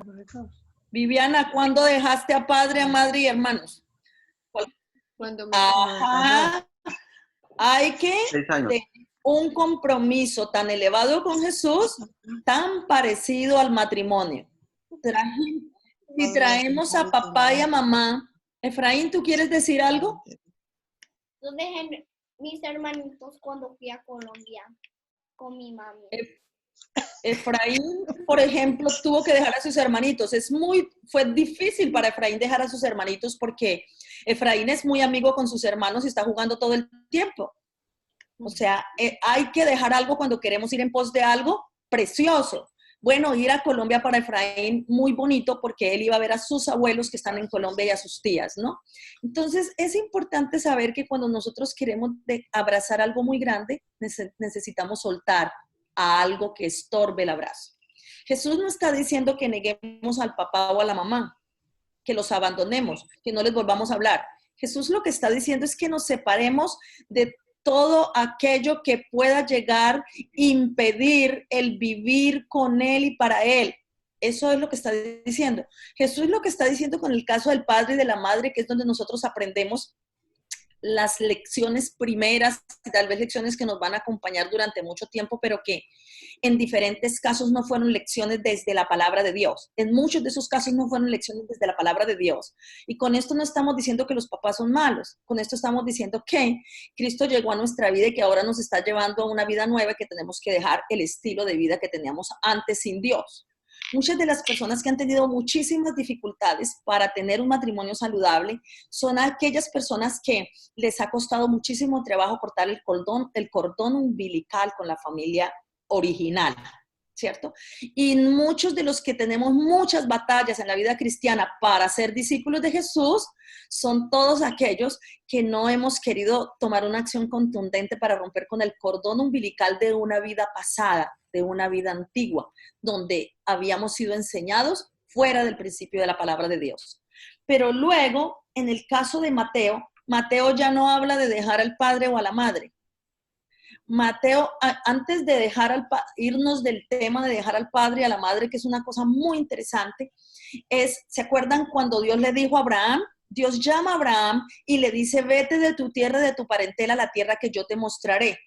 Viviana, ¿cuándo dejaste a padre, a madre y hermanos? Cuando me Ajá. Hay que 6 años. tener un compromiso tan elevado con Jesús, tan parecido al matrimonio. Si traemos a papá y a mamá, Efraín, ¿tú quieres decir algo? Yo dejé mis hermanitos cuando fui a Colombia con mi mami. Efraín, por ejemplo, tuvo que dejar a sus hermanitos. Fue difícil para Efraín dejar a sus hermanitos porque Efraín es muy amigo con sus hermanos y está jugando todo el tiempo. O sea, hay que dejar algo cuando queremos ir en pos de algo precioso. Bueno, ir a Colombia para Efraín, muy bonito, porque él iba a ver a sus abuelos que están en Colombia y a sus tías, ¿no? Entonces, es importante saber que cuando nosotros queremos abrazar algo muy grande, necesitamos soltar a algo que estorbe el abrazo. Jesús no está diciendo que neguemos al papá o a la mamá, que los abandonemos, que no les volvamos a hablar. Jesús lo que está diciendo es que nos separemos de todo aquello que pueda llegar a impedir el vivir con Él y para Él. Eso es lo que está diciendo. Jesús lo que está diciendo con el caso del padre y de la madre, que es donde nosotros aprendemos las lecciones primeras, tal vez lecciones que nos van a acompañar durante mucho tiempo, pero que en diferentes casos no fueron lecciones desde la palabra de Dios. En muchos de esos casos no fueron lecciones desde la palabra de Dios. Y con esto no estamos diciendo que los papás son malos. Con esto estamos diciendo que Cristo llegó a nuestra vida y que ahora nos está llevando a una vida nueva, que tenemos que dejar el estilo de vida que teníamos antes sin Dios. Muchas de las personas que han tenido muchísimas dificultades para tener un matrimonio saludable son aquellas personas que les ha costado muchísimo trabajo cortar el cordón umbilical con la familia original, ¿cierto? Y muchos de los que tenemos muchas batallas en la vida cristiana para ser discípulos de Jesús son todos aquellos que no hemos querido tomar una acción contundente para romper con el cordón umbilical de una vida pasada, de una vida antigua, donde habíamos sido enseñados fuera del principio de la palabra de Dios. Pero luego, en el caso de Mateo, Mateo ya no habla de dejar al padre o a la madre. Mateo, antes de irnos del tema de dejar al padre y a la madre, que es una cosa muy interesante, ¿se acuerdan cuando Dios le dijo a Abraham? Dios llama a Abraham y le dice, vete de tu tierra, de tu parentela, a la tierra que yo te mostraré.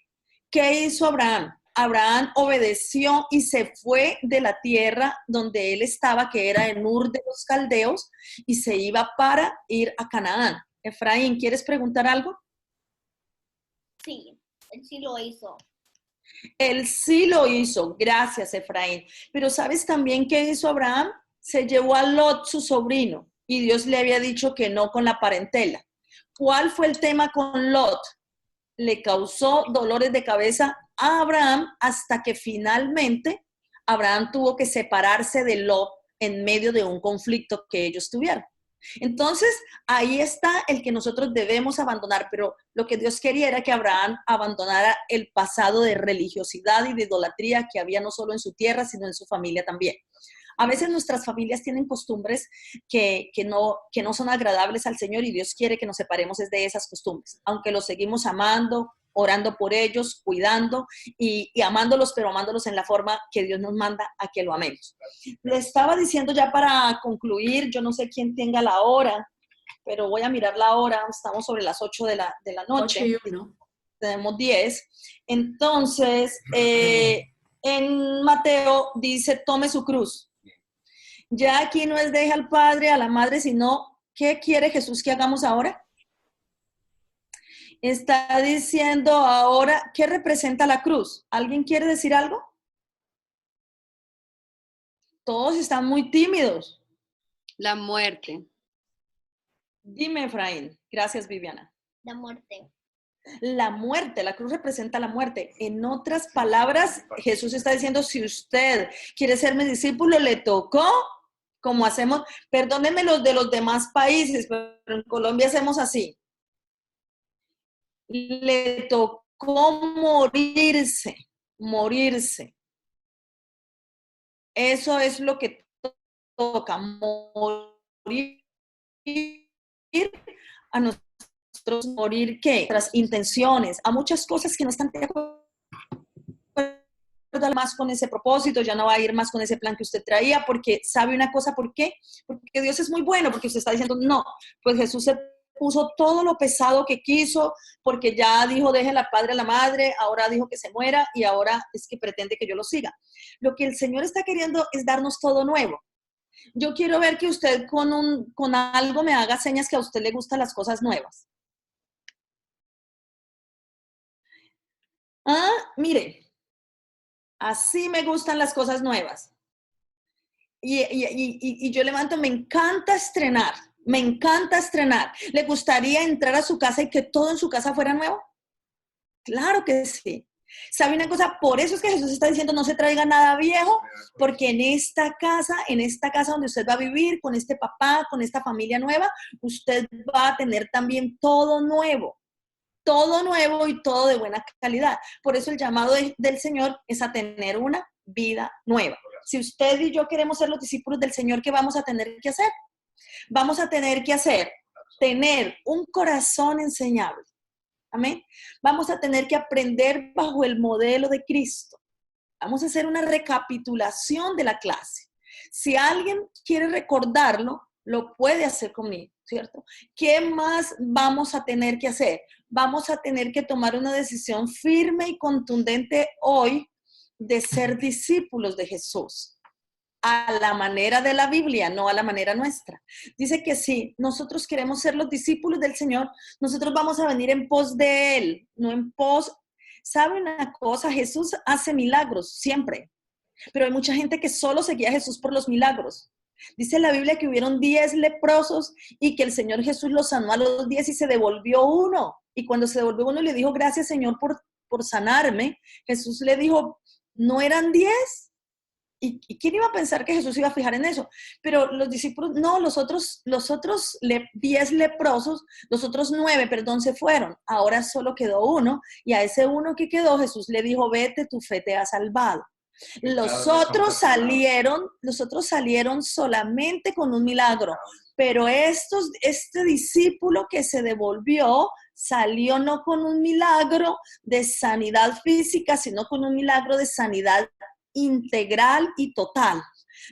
¿Qué hizo Abraham? Abraham obedeció y se fue de la tierra donde él estaba, que era en Ur de los Caldeos, y se iba para ir a Canaán. Efraín, ¿quieres preguntar algo? Sí, él sí lo hizo. Él sí lo hizo, gracias Efraín. Pero ¿sabes también qué hizo Abraham? Se llevó a Lot, su sobrino, y Dios le había dicho que no con la parentela. ¿Cuál fue el tema con Lot? Le causó dolores de cabeza a Abraham hasta que finalmente Abraham tuvo que separarse de Lot en medio de un conflicto que ellos tuvieron. Entonces, ahí está el que nosotros debemos abandonar, pero lo que Dios quería era que Abraham abandonara el pasado de religiosidad y de idolatría que había no solo en su tierra, sino en su familia también. A veces nuestras familias tienen costumbres que no son agradables al Señor y Dios quiere que nos separemos de esas costumbres, aunque los seguimos amando, orando por ellos, cuidando y amándolos, pero amándolos en la forma que Dios nos manda a que lo amemos. Le estaba diciendo ya para concluir, yo no sé quién tenga la hora, pero voy a mirar la hora, estamos sobre las 8 de la noche. 8:01. Tenemos 10. Entonces, en Mateo dice, tome su cruz. Ya aquí no es deje al padre, a la madre, sino, ¿qué quiere Jesús que hagamos ahora? Está diciendo ahora, ¿qué representa la cruz? ¿Alguien quiere decir algo? Todos están muy tímidos. La muerte. Dime, Efraín. Gracias, Viviana. La muerte. La muerte, la cruz representa la muerte. En otras palabras, Jesús está diciendo, si usted quiere ser mi discípulo, le tocó, como hacemos, perdónenme los de los demás países, pero en Colombia hacemos así. Le tocó morirse. Eso es lo que toca, morir a nosotros, morir ¿qué? Nuestras intenciones, a muchas cosas que no están de acuerdo más con ese propósito, ya no va a ir más con ese plan que usted traía, porque sabe una cosa, ¿por qué? Porque Dios es muy bueno, porque usted está diciendo, no, pues Jesús se puso todo lo pesado que quiso, porque ya dijo, deje al padre a la madre, ahora dijo que se muera, y ahora es que pretende que yo lo siga. Lo que el Señor está queriendo es darnos todo nuevo. Yo quiero ver que usted con algo me haga señas que a usted le gustan las cosas nuevas. Mire, así me gustan las cosas nuevas. Y yo levanto, me encanta estrenar. Me encanta estrenar. ¿Le gustaría entrar a su casa y que todo en su casa fuera nuevo? Claro que sí. ¿Sabe una cosa? Por eso es que Jesús está diciendo no se traiga nada viejo, porque en esta casa donde usted va a vivir, con este papá, con esta familia nueva, usted va a tener también todo nuevo y todo de buena calidad. Por eso el llamado del Señor es a tener una vida nueva. Si usted y yo queremos ser los discípulos del Señor, ¿qué vamos a tener que hacer? Vamos a tener que tener un corazón enseñable. Amén. Vamos a tener que aprender bajo el modelo de Cristo. Vamos a hacer una recapitulación de la clase. Si alguien quiere recordarlo, lo puede hacer conmigo, ¿cierto? ¿Qué más vamos a tener que hacer? Vamos a tener que tomar una decisión firme y contundente hoy de ser discípulos de Jesús. A la manera de la Biblia, no a la manera nuestra. Dice que si nosotros queremos ser los discípulos del Señor, nosotros vamos a venir en pos de Él, no en pos. ¿Sabe una cosa? Jesús hace milagros siempre, pero hay mucha gente que solo seguía a Jesús por los milagros. Dice la Biblia que hubieron 10 leprosos y que el Señor Jesús los sanó a los 10 y se devolvió uno. Y cuando se devolvió uno le dijo, gracias Señor por sanarme. Jesús le dijo, ¿no eran 10? ¿Y quién iba a pensar que Jesús iba a fijar en eso? Pero los discípulos, no, los otros 10 leprosos, los otros 9, perdón, se fueron. Ahora solo quedó uno, y a ese uno que quedó, Jesús le dijo, vete, tu fe te ha salvado. Los otros salieron solamente con un milagro, pero este discípulo que se devolvió salió no con un milagro de sanidad física, sino con un milagro de sanidad integral y total.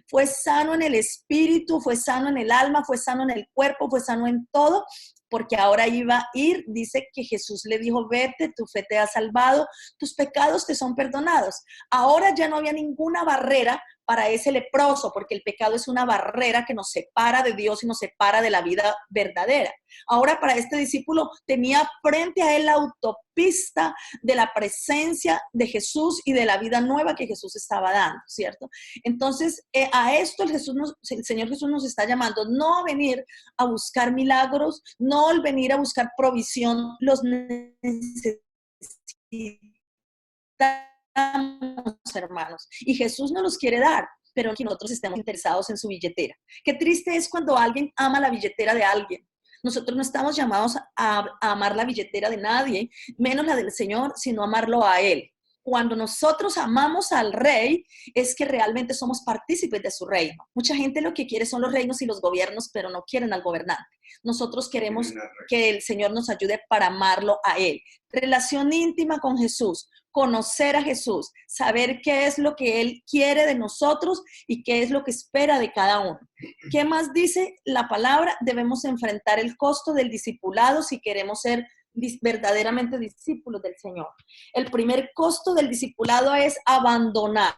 Fue sano en el espíritu, fue sano en el alma, fue sano en el cuerpo, fue sano en todo, porque ahora iba a ir, dice que Jesús le dijo, vete, tu fe te ha salvado, tus pecados te son perdonados. Ahora ya no había ninguna barrera para ese leproso, porque el pecado es una barrera que nos separa de Dios y nos separa de la vida verdadera. Ahora para este discípulo tenía frente a él la autopista de la presencia de Jesús y de la vida nueva que Jesús estaba dando, ¿cierto? Entonces, a esto el Señor Jesús nos está llamando, no a venir a buscar milagros, no al venir a buscar provisión, los necesitamos, hermanos, y Jesús nos los quiere dar, pero que nosotros estemos interesados en su billetera. Qué triste es cuando alguien ama la billetera de alguien. Nosotros no estamos llamados a amar la billetera de nadie, menos la del Señor, sino amarlo a Él. Cuando nosotros amamos al Rey, es que realmente somos partícipes de su reino. Mucha gente lo que quiere son los reinos y los gobiernos, pero no quieren al gobernante. Nosotros queremos que el Señor nos ayude para amarlo a Él. Relación íntima con Jesús, conocer a Jesús, saber qué es lo que Él quiere de nosotros y qué es lo que espera de cada uno. ¿Qué más dice la palabra? Debemos enfrentar el costo del discipulado si queremos ser verdaderamente discípulos del Señor. El primer costo del discipulado es abandonar,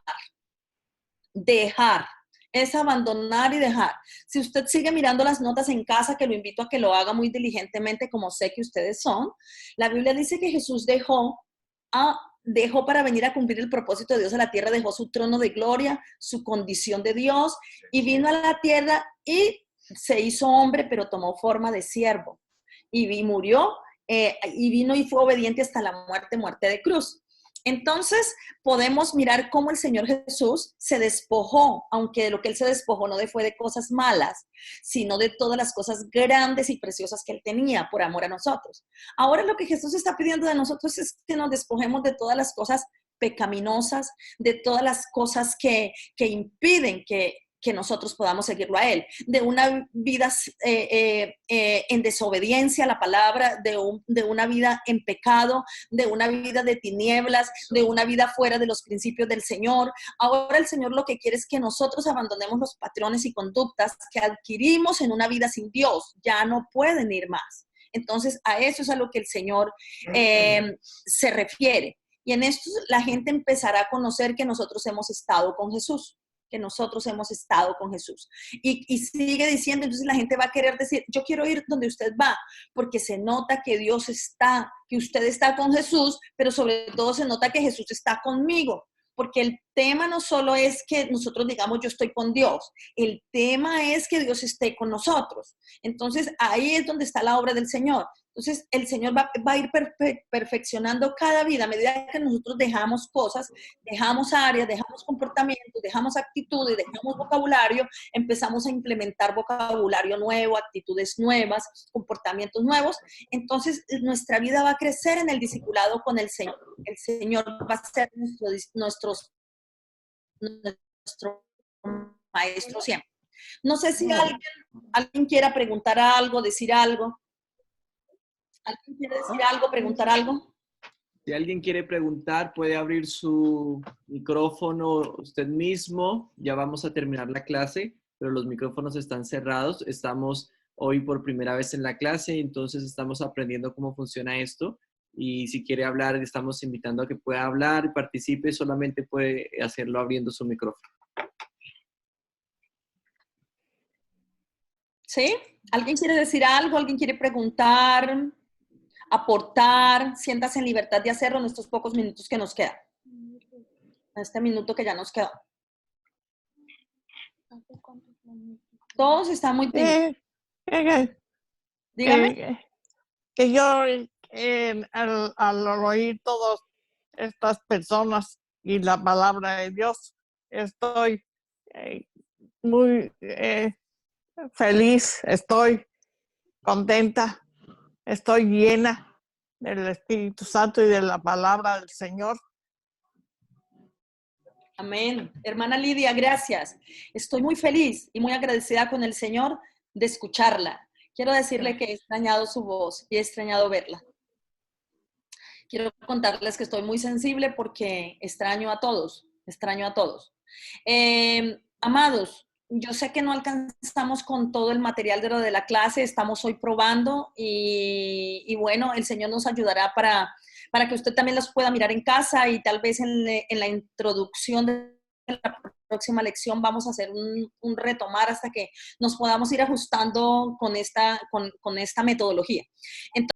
dejar. Es abandonar y dejar. Si usted sigue mirando las notas en casa, que lo invito a que lo haga muy diligentemente, como sé que ustedes son, la Biblia dice que Jesús dejó para venir a cumplir el propósito de Dios a la tierra, dejó su trono de gloria, su condición de Dios, y vino a la tierra y se hizo hombre, pero tomó forma de siervo. Y murió, y vino y fue obediente hasta la muerte de cruz. Entonces, podemos mirar cómo el Señor Jesús se despojó, aunque de lo que Él se despojó no fue de cosas malas, sino de todas las cosas grandes y preciosas que Él tenía por amor a nosotros. Ahora lo que Jesús está pidiendo de nosotros es que nos despojemos de todas las cosas pecaminosas, de todas las cosas que impiden que nosotros podamos seguirlo a Él, de una vida en desobediencia a la palabra, de una vida en pecado, de una vida de tinieblas, de una vida fuera de los principios del Señor. Ahora el Señor lo que quiere es que nosotros abandonemos los patrones y conductas que adquirimos en una vida sin Dios. Ya no pueden ir más. Entonces, a eso es a lo que el Señor se refiere. Y en esto la gente empezará a conocer que nosotros hemos estado con Jesús. Que nosotros hemos estado con Jesús. Y sigue diciendo, entonces la gente va a querer decir, yo quiero ir donde usted va, porque se nota que Dios está, que usted está con Jesús, pero sobre todo se nota que Jesús está conmigo, porque el tema no solo es que nosotros digamos yo estoy con Dios, el tema es que Dios esté con nosotros. Entonces ahí es donde está la obra del Señor. Entonces el Señor va a ir perfeccionando cada vida a medida que nosotros dejamos cosas, dejamos áreas, dejamos comportamientos, dejamos actitudes, dejamos vocabulario, empezamos a implementar vocabulario nuevo, actitudes nuevas, comportamientos nuevos. Entonces nuestra vida va a crecer en el discipulado con el Señor. El Señor va a ser nuestro maestro siempre. No sé si alguien quiera preguntar algo, decir algo. ¿Alguien quiere decir algo, preguntar algo? Si alguien quiere preguntar, puede abrir su micrófono usted mismo. Ya vamos a terminar la clase, pero los micrófonos están cerrados. Estamos hoy por primera vez en la clase, entonces estamos aprendiendo cómo funciona esto. Y si quiere hablar, estamos invitando a que pueda hablar y participe. Solamente puede hacerlo abriendo su micrófono. ¿Sí? ¿Alguien quiere decir algo? ¿Alguien quiere preguntar? Aportar, siéntase en libertad de hacerlo en estos pocos minutos que nos quedan. En este minuto que ya nos quedó. Todos están muy tímidos. Dígame. Que yo al oír todas estas personas y la palabra de Dios, estoy muy feliz, estoy contenta. Estoy llena del Espíritu Santo y de la palabra del Señor. Amén. Hermana Lidia, gracias. Estoy muy feliz y muy agradecida con el Señor de escucharla. Quiero decirle que he extrañado su voz y he extrañado verla. Quiero contarles que estoy muy sensible porque extraño a todos, amados, yo sé que no alcanzamos con todo el material de la clase, estamos hoy probando y bueno, el Señor nos ayudará para que usted también los pueda mirar en casa y tal vez en la introducción de la próxima lección vamos a hacer un retomar hasta que nos podamos ir ajustando con esta metodología. Entonces,